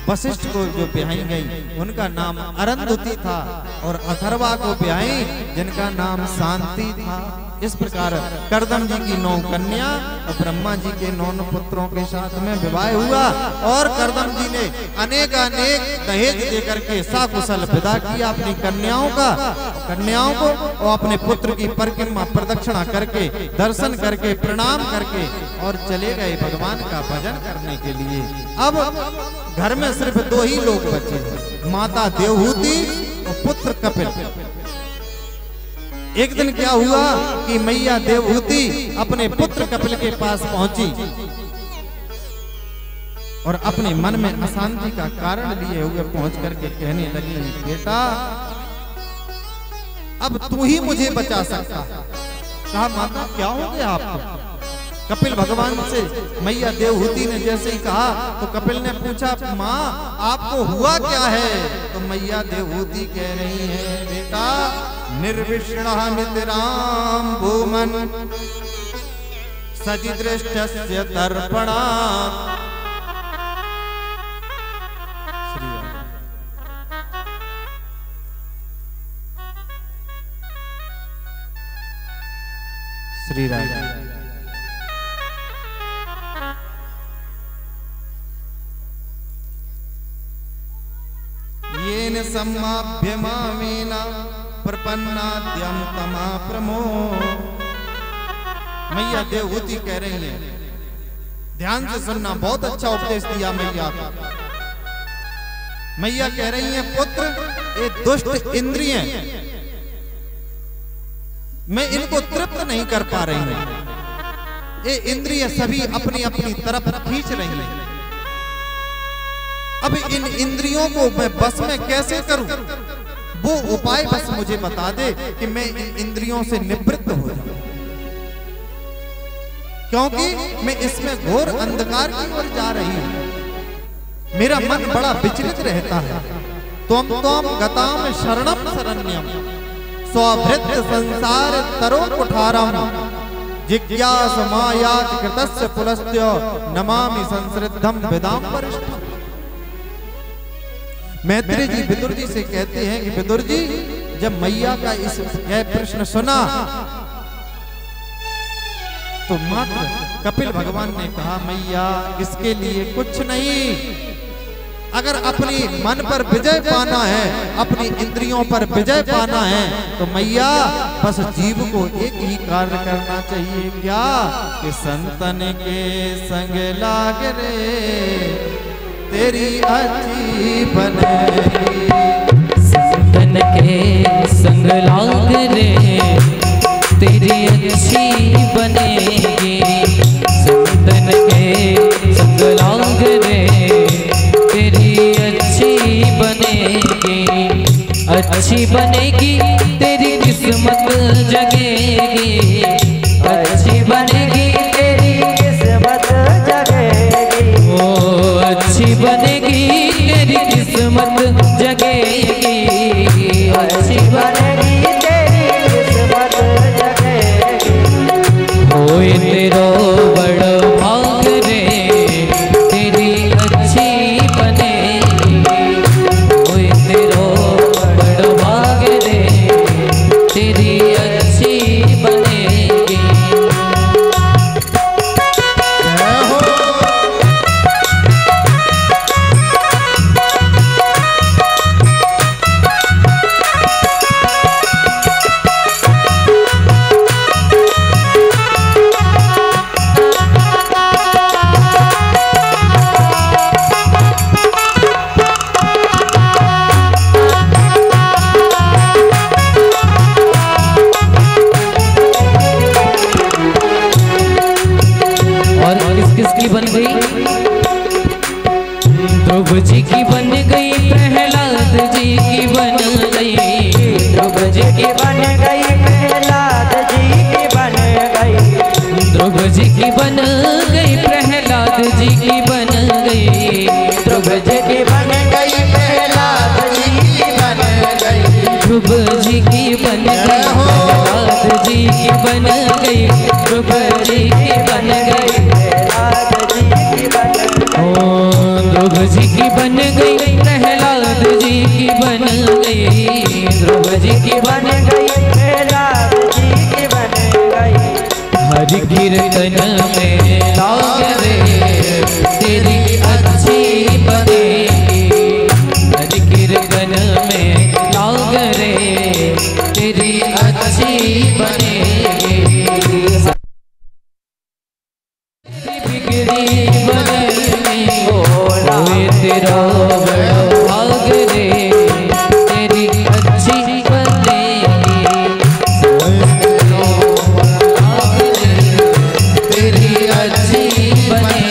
वशिष्ठ को जो ब्याही गई उनका नाम अरुंधति था और अथर्वा को ब्याही जिनका नाम शांति था। इस प्रकार करदम जी की 9 कन्या और ब्रह्मा जी के 9 पुत्रों के साथ में विवाह हुआ और करदम जी ने अनेक दहेज देकर के सकुशल विदा किया अपनी कन्याओं को और अपने पुत्र की परिक्रमा प्रदक्षिणा करके दर्शन करके प्रणाम करके और चले गए भगवान का भजन करने के लिए। अब घर में सिर्फ 2 ही लोग बचे, माता देवहूति और पुत्र कपिल। एक दिन क्या हुआ कि मैया देवहूति अपने पुत्र कपिल के पास पहुंची और अपने मन में अशांति का कारण लिए हुए पहुंच करके कहने लगी, बेटा अब तू ही मुझे बचा सकता है। कहा माता क्या हो गया आपको? कपिल भगवान से मैया देवहूति ने जैसे ही कहा तो कपिल ने पूछा माँ आपको हुआ क्या है? तो मैया देवहूति कह रही है, बेटा निर्विष्णः नितराम भूमन् सजिदृष्टस्य तर्पणात्। श्री राम। येन सम्माभ्यमामेन प्रपन्नाद्यं तमा प्रमो। मैया देवहूति कह रही है, ध्यान से सुनना, बहुत अच्छा उपदेश दिया मैया को। मैया कह रही है पुत्र ये दुष्ट इंद्रिय मैं इनको तृप्त नहीं कर पा रही हूं। ये इंद्रिय सभी अपनी अपनी तरफ खींच रही हैं। अब इन इंद्रियों को मैं बस में कैसे करूं? वो उपाय बस मुझे बता दे कि मैं इन इंद्रियों से निवृत्त हो जाऊं, क्योंकि मैं इसमें घोर अंधकार की ओर जा रही हूं। मेरा मन बड़ा विचलित रहता है। त्वं गताम शरणम शरण्यम स्वभृत संसार तरो कुठारम जिज्ञास मायात कृतस्य पुलस्त्य नमामि संसृद्धम विदाम वरिष्ठम। मैत्री जी विदुर जी से कहते हैं कि विदुर जी जब मैया का यह प्रश्न सुना तो मात्र कपिल भगवान ने कहा मैया इसके लिए कुछ नहीं, अगर अपनी मन पर विजय पाना है, अपनी इंद्रियों पर विजय पाना है तो मैया बस जीव को एक ही कार्य करना चाहिए, क्या कि संतन के संग लाग रे तेरी अच्छी बनेगी। संतन के संग लाग रे तेरी अच्छी बनेगी। संतन के संग लाग रे तेरी अच्छी अच्छी बनेगी तेरी किस्मत जगेगी, अच्छी बनेगी तेरी किस्मत जगेगी, ओ अच्छी बनेगी तेरी किस्मत जगेगी, अच्छी बनेगी तेरी किस्मत जगेगी। होए तेरो बड़ा भाग रे तेरी अच्छी बनेगी, होए तेरो बड़ा भाग रे तेरी अच्छी बनेगी। किसकी बन गई? ध्रुव जी की बन गई, प्रहलाद जी की बन गई, ध्रुव जी की बन गई, प्रहलाद जी की बन गई, ध्रुव जी की बन गई, प्रहलाद जी की बन गई, ध्रुव जी की बन गई, प्रहलाद जी की बन गई, ध्रुव जी की बन गई, प्रहलाद जी की बन गई, ध्रुव जी की बन गई, ध्रुव जी की बन गई, प्रहलाद जी की बन गई, ध्रुव जी की बन गई, प्रहलाद जी की बन गई। हरि कीर्तन में लाग रे तेरी अच्छी बनेगी, हरि कीर्तन में लाग रे तेरी अच्छी बनेगी, बिगड़ी बनेगी, होए तेरा बड़ा भाग रे तेरी अच्छी बनेगी, भाग रे तेरी अच्छी बनेगी।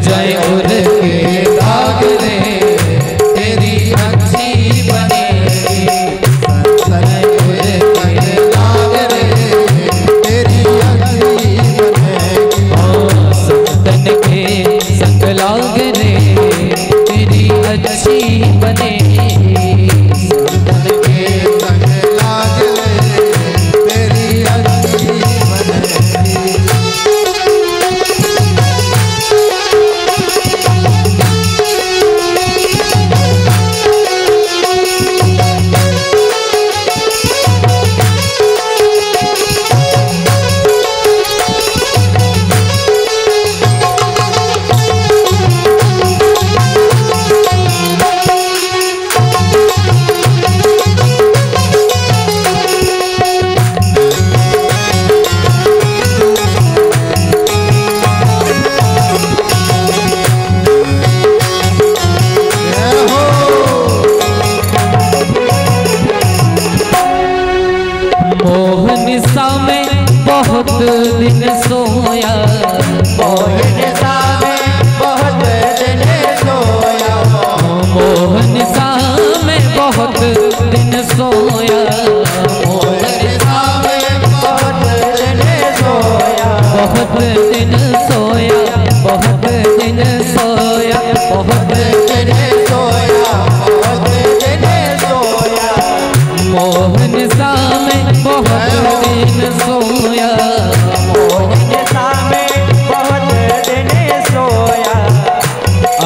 जाए और के दाग रे तेरी अच्छी बनेगी, जाए और के दाग रे तेरी अच्छी बनेगी, संतन के संग लाग रे तेरी अच्छी बनेगी, संतन के संग लाग रे तेरी अच्छी बनेगी।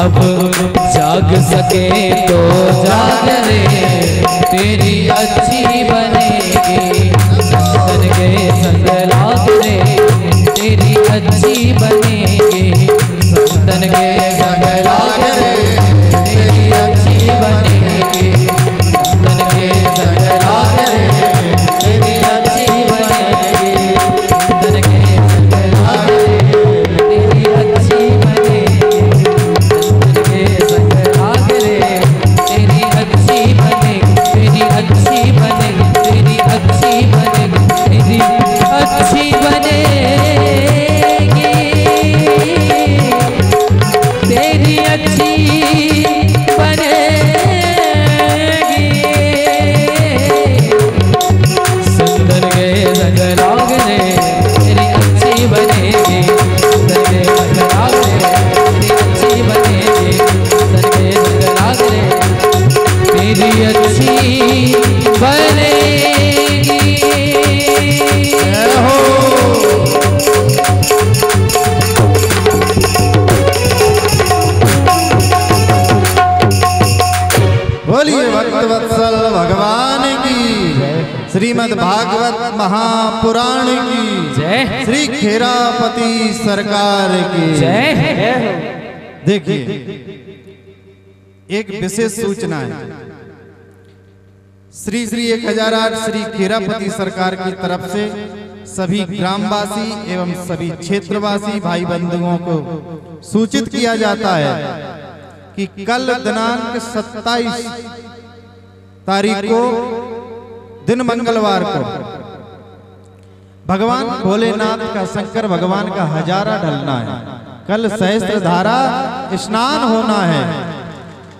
अब जाग सके तो जाग रे, तेरी अच्छी बनेगी। संतन के संग लाग रे, तेरी अच्छी बनेगी। संतन के संग लाग रे, तेरी अच्छी बनेगी। संतन के संग लाग रे, तेरी अच्छी बनेगी। संतन के संग लाग रे, तेरी अच्छी बनेगी। संतन के संग लाग रे, तेरी अच्छी बनेगी। तेरी अच्छी बनेगी, तेरी अच्छी बनेगी, तेरी अच्छी बनेगी। तेरी अच्छी बनेगी। सुंदर के संग लाग रे, तेरी अच्छी बनेगी। सुंदर के संग लाग रे, तेरी अच्छी बनेगी। सुंदर के संग लाग रे, तेरी अच्छी बनेगी। हो बोलिए भक्तवत्सल भगवान की, श्रीमद् भागवत महापुराण की जय, श्री खेरापति सरकार की जय। देखिए, एक विशेष सूचना है। श्री श्री 1008 श्री खेरापति सरकार की तरफ से सभी ग्रामवासी एवं सभी क्षेत्रवासी भाई बंधुओं को सूचित किया जाता है कि कल दिनांक 27 तारीख को दिन मंगलवार को भगवान भोलेनाथ का, शंकर भगवान का हजारा ढलना है। कल सहस्त्र धारा स्नान होना है,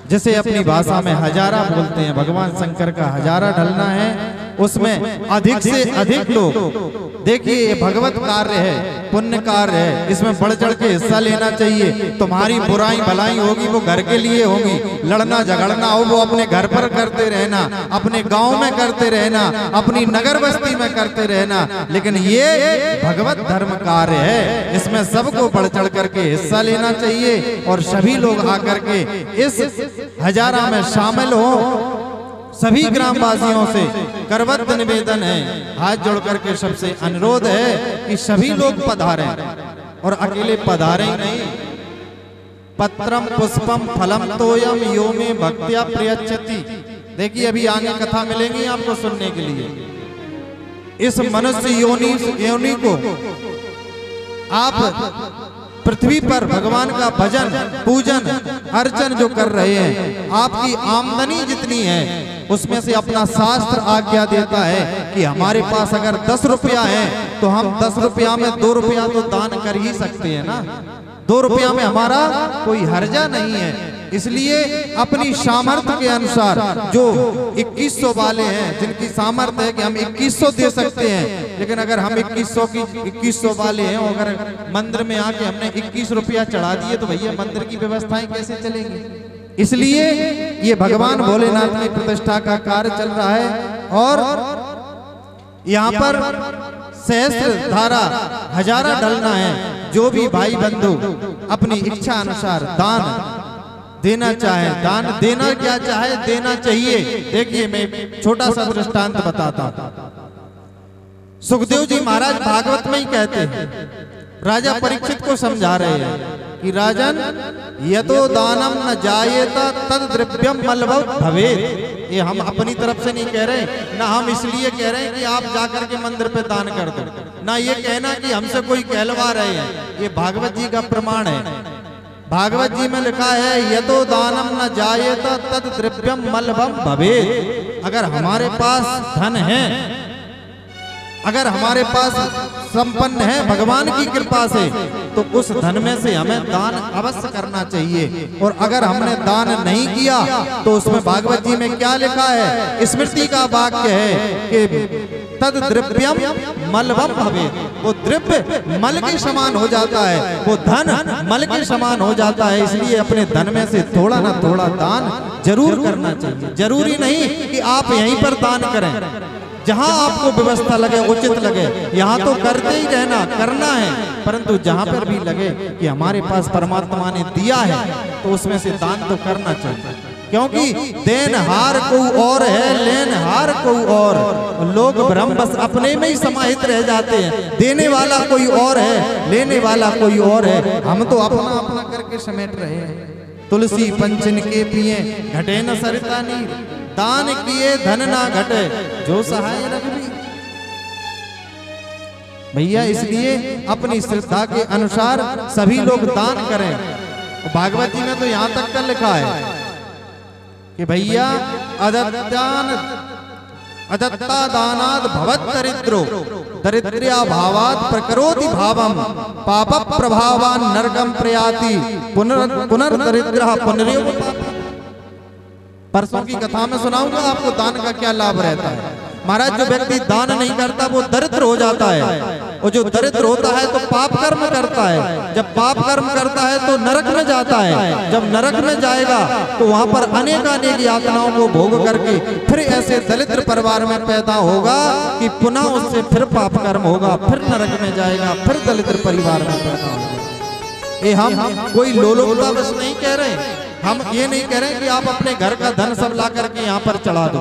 जिसे अपनी भाषा में हजारा बोलते हैं। भगवान शंकर का हजारा ढलना है। उसमें अधिक से अधिक लोग, देखिए ये भगवत कार्य है, पुण्य कार्य है, इसमें बढ़ चढ़ के हिस्सा लेना चाहिए। तुम्हारी बुराई भलाई होगी वो घर के लिए होगी, लड़ना झगड़ना हो वो अपने घर पर करते रहना, अपने गांव में करते रहना, अपनी नगर बस्ती में करते रहना, लेकिन ये भगवत धर्म कार्य है, इसमें सबको बढ़ चढ़ करके हिस्सा लेना चाहिए। और सभी लोग आकर के इस हजारा में शामिल हो। सभी ग्रामवासियों से करबद्ध निवेदन है, हाथ जोड़ करके सबसे अनुरोध है कि सभी लोग पधारें, और अकेले पधारें नहीं, पत्रम पुष्पम फलम तोयम यो में भक्त्या प्रयच्छति। देखिए अभी आगे कथा मिलेंगी आपको सुनने के लिए। इस मनुष्य योनि को आप पृथ्वी पर भगवान का भजन पूजन अर्चन जो कर रहे हैं, आपकी आमदनी जितनी है उसमें से अपना शास्त्र आज्ञा देता है कि हमारे पास अगर 10 रुपया है तो हम 10 रुपया में 2 रुपया तो दान कर ही सकते हैं ना। 2 रुपया में हमारा कोई हर्जा नहीं है। इसलिए अपनी सामर्थ्य के अनुसार जो 2100 वाले हैं, जिनकी सामर्थ्य है कि हम 2100 दे सकते हैं, लेकिन अगर हम 2100 वाले हैं, अगर मंदिर में आके हमने 21 रुपया चढ़ा दिए तो भैया मंदिर की व्यवस्थाएं कैसे चलेंगी। इसलिए ये भगवान भोलेनाथ की प्रतिष्ठा का कार्य चल रहा है। और यहाँ पर सहस्त्र धारा हजारा डलना है। जो भी भाई बंधु अपनी इच्छा अनुसार दान देना चाहे, दान देना क्या चाहे देना चाहिए। देखिए मैं छोटा सा दृष्टांत बताता हूं। सुखदेव जी महाराज भागवत में ही कहते हैं, राजा परीक्षित को समझा रहे हैं कि राजन यतो दानम न जायेता तद द्रव्यम मलभव भवेत्। ये हम अपनी तरफ से नहीं कह रहे, ना हम इसलिए कह रहे हैं कि आप जाकर के मंदिर पे दान कर दो, ना ये कहना कि हमसे कोई कहलवा रहे हैं। ये भागवत जी का प्रमाण है। भागवत जी में लिखा है यतो दानम न जायेता तद द्रव्यम मलभव भवेत्। अगर हमारे पास धन है, अगर हमारे पास संपन्न है भगवान की कृपा से, तो उस धन में से हमें दान अवश्य करना चाहिए। और अगर हमने दान नहीं किया तो उसमें भागवत जी में क्या लिखा है, स्मृति का वाक्य है कि तद द्रव्यम मलभम भवेत्। वो द्रव्य मल के समान हो जाता है, वो धन मल के समान हो जाता है। इसलिए अपने धन में से थोड़ा ना थोड़ा दान जरूर करना चाहिए। जरूरी नहीं कि आप यहीं पर दान करें, जहां आपको व्यवस्था लगे, उचित लगे, यहाँ तो करते ही रहना, करना है, परंतु जहां पर भी लगे कि हमारे पास परमात्मा ने दिया है तो उसमें से दान तो करना चाहिए। क्योंकि देनहार कोई और है, लेनहार कोई और। लोग भ्रम बस अपने में ही समाहित रह जाते हैं। देने वाला कोई और है, लेने वाला कोई और है। हम तो अपना अपना करके समेट रहे हैं। तुलसी पंचन के पिए घटे न सरिता नीर, दान किए धन ना घटे जो सहाय रघुवीर। भैया इसलिए अपनी श्रद्धा के अनुसार सभी लोग दान करें। भागवत जी में तो यहाँ तक का लिखा है कि भैया अदत्ता दानाद भवत दरिद्रो दरिद्र्या भावात प्रकरोति भावम पाप प्रभावान नरकम प्रयाति पुनर्दरिद्रः पुनरेव पापम्। परसों की कथा में सुनाऊंगा आपको दान का क्या लाभ रहता है। महाराज जो व्यक्ति दान नहीं करता वो दरिद्र हो जाता है, और जो दरिद्र होता है तो पाप कर्म करता है। जब पाप कर्म करता है तो नरक में जाता है। जब नरक में जाएगा तो वहां पर अनेक यातनाओं को भोग करके फिर ऐसे दरिद्र परिवार में पैदा होगा कि पुनः उससे फिर पाप कर्म होगा, फिर नरक में जाएगा, फिर दरिद्र परिवार में पैदा होगा। ये हम कोई लोलुपता बस नहीं कह रहे, हम ये नहीं कह रहे कि आप अपने घर का धन सब ला करके यहाँ पर चढ़ा दो।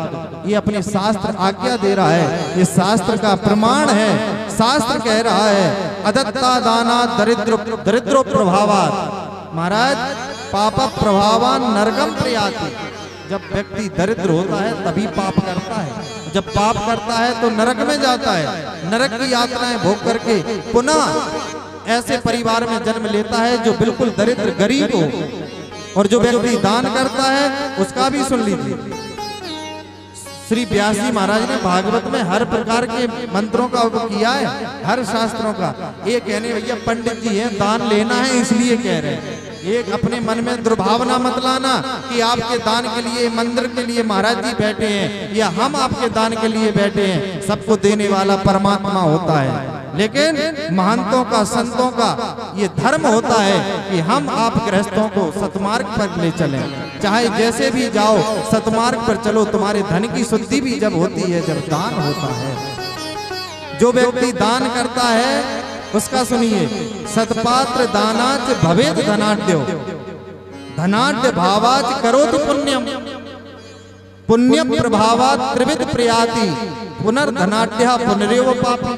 ये अपने शास्त्र आज्ञा दे रहा है, ये शास्त्र का प्रमाण है। शास्त्र कह रहा है अदत्ता दाना दरिद्रो प्रभावात। महाराज पाप प्रभावान नरकम प्रयाति। जब व्यक्ति दरिद्र होता है तभी पाप करता है, जब पाप करता है तो नरक में जाता है। नरक की यातनाएं भोग करके पुनः ऐसे परिवार में जन्म लेता है जो बिल्कुल दरिद्र गरीब हो। और जो व्यक्ति दान करता है उसका भी सुन लीजिए, श्री व्यास जी महाराज ने भागवत में हर प्रकार के मंत्रों का उपयोग किया है, हर शास्त्रों का। ये कहने भैया पंडित जी हैं, दान लेना है इसलिए कह रहे हैं। एक अपने मन में दुर्भावना मत लाना कि आपके दान के लिए मंदिर के लिए महाराज जी बैठे हैं या हम आपके दान के लिए बैठे हैं। सबको देने वाला परमात्मा होता है, लेकिन महंतों का, संतों का ये धर्म होता है कि हम आप गृहस्थों को सतमार्ग पर ले चलें। चाहे जैसे भी जाओ सतमार्ग पर चलो। तुम्हारे धन की शुद्धि भी जब होती है जब दान होता है। जो व्यक्ति दान करता है उसका सुनिए, सतपात्र दानाच भवेद धनाढ्यो धनाढ्य भावाच करोति पुण्यम पुण्य प्रभावात त्रिविध प्रयाति पुनर्धनाढ्य पुनरेव पापी।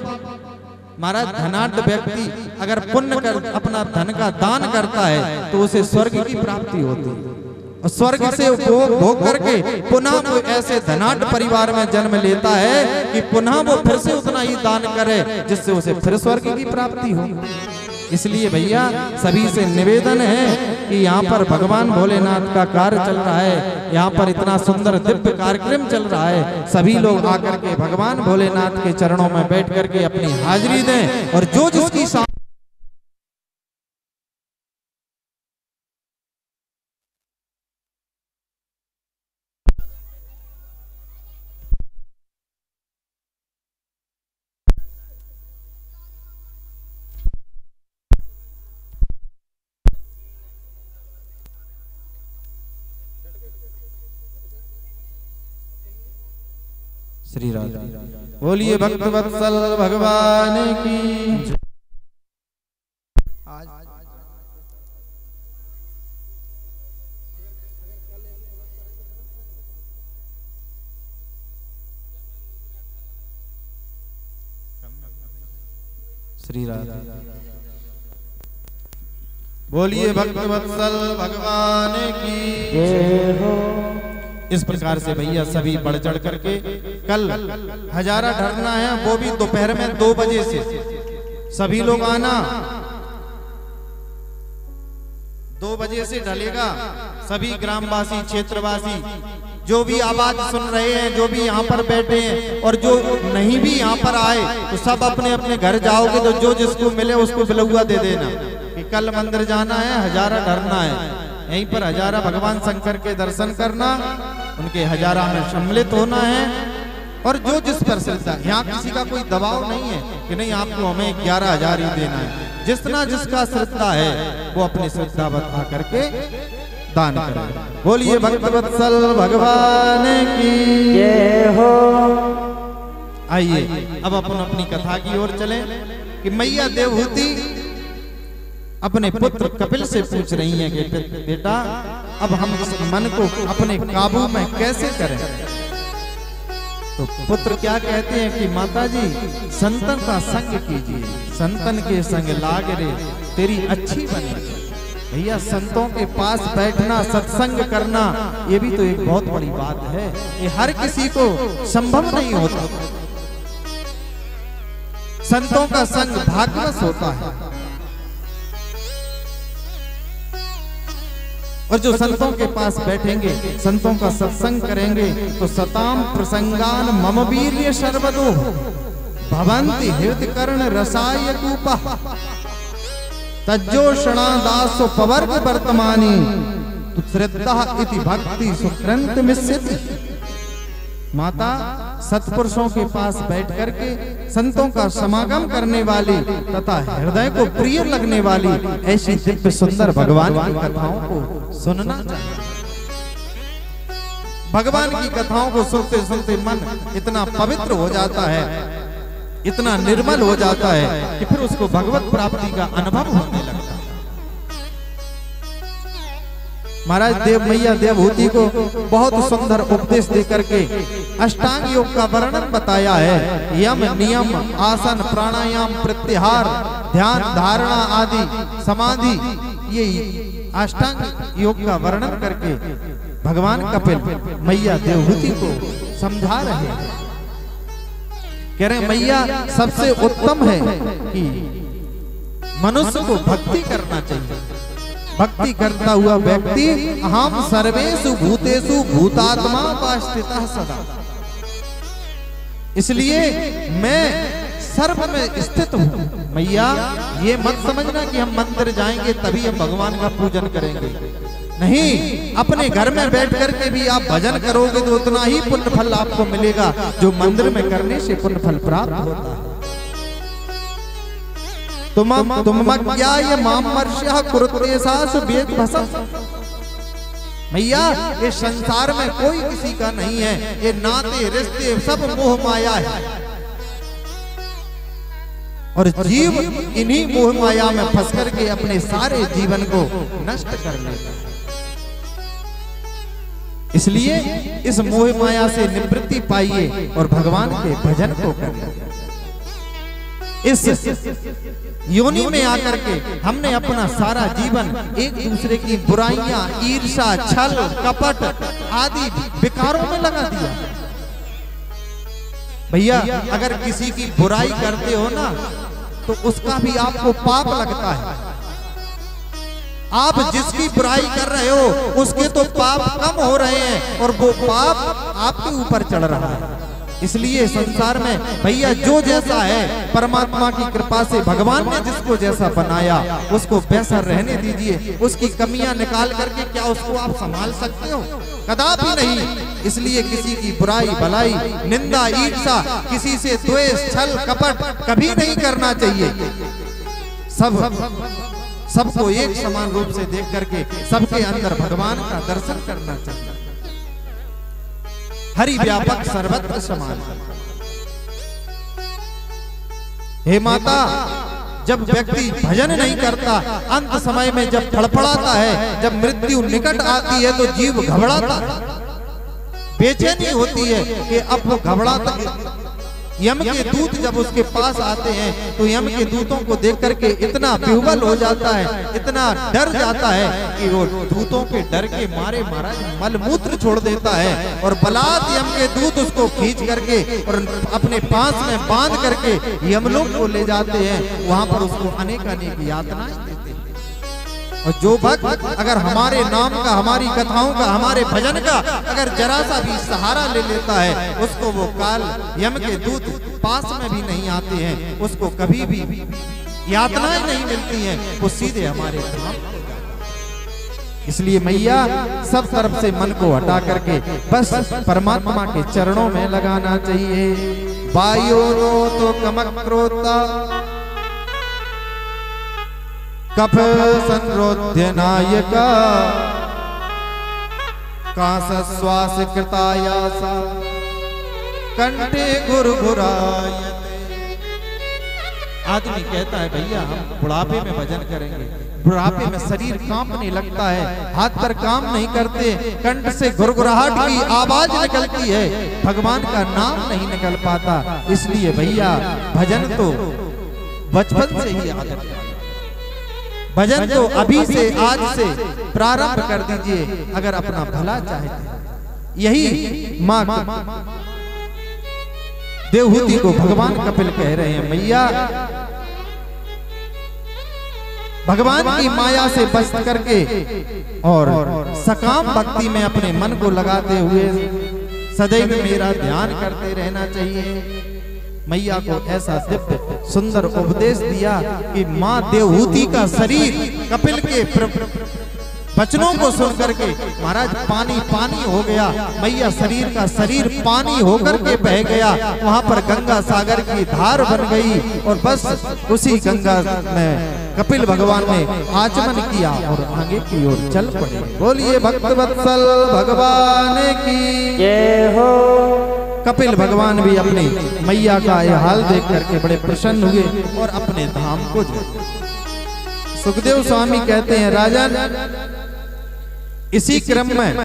महाराज धनाढ्य व्यक्ति अगर पुण्य कर अपना धन का दान करता है तो उसे स्वर्ग की प्राप्ति होती है। और स्वर्ग से भोग करके पुनः वो ऐसे धनाढ्य परिवार में जन्म लेता है कि पुनः वो फिर से उतना ही दान करे जिससे उसे फिर स्वर्ग की प्राप्ति हो। इसलिए भैया सभी से निवेदन है कि यहाँ पर भगवान भोलेनाथ का कार्य चल रहा है, यहाँ पर इतना सुंदर दिव्य कार्यक्रम चल रहा है। सभी लोग आकर के भगवान भोलेनाथ के चरणों में बैठ करके अपनी हाजिरी दें और जो जिसकी श्री राधा। बोलिए भक्त वत्सल भगवान की। श्री राधा। बोलिए भक्त वत्सल भगवान की जय हो। इस प्रकार से भैया सभी बढ़ चढ़ करके कल हजारा ढरना है, वो भी दोपहर में 2 बजे से सभी लोग आना। 2 बजे से ढलेगा। सभी ग्रामवासी, क्षेत्रवासी जो भी आवाज सुन रहे हैं, जो भी यहाँ पर बैठे हैं और जो नहीं भी यहाँ पर आए तो सब अपने अपने घर जाओगे तो जो जिसको मिले उसको बिलौआ दे देना कि कल मंदिर जाना है, हजारा ढरना है। यहीं पर हजारा भगवान शंकर के दर्शन करना, उनके हजारा में सम्मिलित होना है। और जो जिस पर श्रद्धा, यहाँ किसी का कोई दबाव नहीं है कि नहीं आपको हमें 11,000 ही देना है। जितना जिसका श्रद्धा है वो अपनी श्रद्धा बता करके दान करें। बोलिए भक्त वत्सल भगवान की जय हो। आइए अब अपन अपनी कथा की ओर चले कि मैया देवहूति अपने पुत्र कपिल से पूछ रही हैं कि बेटा अब हम इस मन को अपने काबू में कैसे करें। तो पुत्र क्या कहते हैं कि माता जी संतन का संग कीजिए, संतन के संग लाग रे तेरी अच्छी बनेगी। भैया संतों के पास बैठना, सत्संग करना, ये भी तो एक बहुत बड़ी बात है। ये हर किसी को संभव नहीं होता। संतों का संग भाग्यवश होता है। और जो संतों के पास बैठेंगे, संतों का सत्संग करेंगे तो सताम प्रसंगान मम वीर्य सर्वदो भवन्ति हृदय कर्ण रसाय कूपा तज्जोषणा दासो पवर्ग वर्तमानी तु श्रद्धा इति भक्ति सुकृंत मिस्यति। माता सत्पुरुषों के पास बैठ करके संतों का समागम करने वाली तथा हृदय को प्रिय लगने वाली ऐसी दिव्य सुंदर भगवान की कथाओं को सुनना चाहिए। भगवान की कथाओं को सुनते सुनते मन इतना पवित्र हो जाता है, इतना निर्मल हो जाता है कि फिर उसको भगवत प्राप्ति का अनुभव होने लगता है। महाराज देव मैया देवहूति को बहुत सुंदर उपदेश देकर के अष्टांग योग का वर्णन बताया है। यम नियम आसन प्राणायाम प्रत्याहार ध्यान धारणा आदि समाधि, ये अष्टांग योग का वर्णन करके भगवान कपिल मैया देवहूति को समझा रहे हैं। कह रहे मैया सबसे उत्तम है कि मनुष्य को भक्ति करना चाहिए। भक्ति करता हुआ व्यक्ति अहम सर्वेषु भूतेषु भूतात्मा उपास्थितः सदा, इसलिए मैं सर्व में स्थित हूँ। मैया ये मत समझना कि हम मंदिर जाएंगे तभी हम भगवान का पूजन करेंगे, नहीं। अपने घर में बैठ करके भी आप भजन करोगे तो उतना ही पुण्य फल आपको मिलेगा जो मंदिर में करने से पुण्य फल प्राप्त होता है। तुम मज्ञाय मामर्ष्यः कुरुतेषासु वेद भसम। मैया ये संसार में कोई किसी का नहीं है, ये नाते रिश्ते सब मोह माया है और जीव इन्हीं मोह माया में फंस करके अपने सारे जीवन को नष्ट कर लेता है। इसलिए इस मोह माया से निवृत्ति पाइए और भगवान के भजन को करिए। इस योनि में आकर के हमने अपना सारा जीवन एक दूसरे की बुराइयां, ईर्ष्या, छल, कपट आदि विकारों में लगा दिया। भैया अगर किसी की बुराई करते हो ना तो उसका भी आपको पाप लगता है। आप जिसकी बुराई कर रहे हो उसके तो पाप कम हो रहे हैं और वो पाप आपके ऊपर चढ़ रहा है। इसलिए संसार में भैया जो जैसा है परमात्मा की कृपा से भगवान ने जिसको जैसा बनाया उसको वैसा रहने दीजिए। उसकी कमियां निकाल करके क्या उसको आप संभाल सकते हो? कदापि नहीं। इसलिए किसी की बुराई भलाई निंदा ईर्ष्या, किसी से द्वेष छल कपट कभी नहीं करना चाहिए। सबको एक समान रूप से देख करके सबके अंदर भगवान का दर्शन करना चाहिए। हरि व्यापक सर्वत्र समान। हे माता, जब व्यक्ति भजन नहीं करता, अंत समय में जब फड़फड़ाता है, जब मृत्यु निकट आती है तो जीव घबराता है, बेचैनी होती है कि अब वो घबराता। यम के दूत जब उसके पास आते हैं तो यम के दूतों को देख करके इतना विह्वल हो जाता है, इतना डर जाता है कि वो दूतों के डर के मारे महाराज मलमूत्र छोड़ देता है और बलात् यम के दूत उसको खींच करके और अपने पास में बांध करके यमलोक को ले जाते हैं। वहां पर उसको अनेक यातनाएं देते हैं। और जो भक्त अगर हमारे नाम का, हमारी कथाओं का, हमारे भजन का अगर जरा सा भी सहारा ले लेता है उसको वो काल यम के दूत पास में भी नहीं आते हैं, उसको कभी भी यातनाएं नहीं मिलती हैं, वो सीधे हमारे धाम को जाते। इसलिए मैया सब तरफ से मन को हटा करके बस परमात्मा के चरणों में लगाना चाहिए। वायो नो तो कमक्रोता कफ संरोध्य नायका कासश्वास कृतायासा कंठे गुरगुरायते। आदमी कहता है भैया हम बुढ़ापे में भजन करेंगे, बुढ़ापे में शरीर कांपने लगता है, हाथ पर काम नहीं करते, कंठ से गुरगुराहट की आवाज निकलती है, भगवान का नाम नहीं निकल पाता। इसलिए भैया भजन तो बचपन से ही आदत है, भजन तो अभी से आज से प्रारंभ कर दीजिए अगर अपना भला चाहते। यही माँ देवहूति को भगवान कपिल कह रहे हैं, मैया भगवान की माया से बच करके और सकाम भक्ति में अपने मन को लगाते हुए सदैव मेरा ध्यान करते रहना चाहिए। मैया को ऐसा दिव्य सुंदर उपदेश दिया कि माँ देवहूति का शरीर कपिल के वचनों को सुन करके महाराज पानी पानी हो गया, मैया शरीर का शरीर पानी होकर के बह गया, वहां पर गंगा सागर की धार बन गई और बस उसी गंगा में कपिल भगवान ने आचमन किया और आगे की ओर चल पड़े। बोलिए भक्त वत्सल भगवान की जय हो। कपिल भगवान भी अपनी मैया का यह हाल देख करके बड़े प्रसन्न हुए और अपने धाम को गए। सुखदेव स्वामी कहते हैं राजन, इसी क्रम में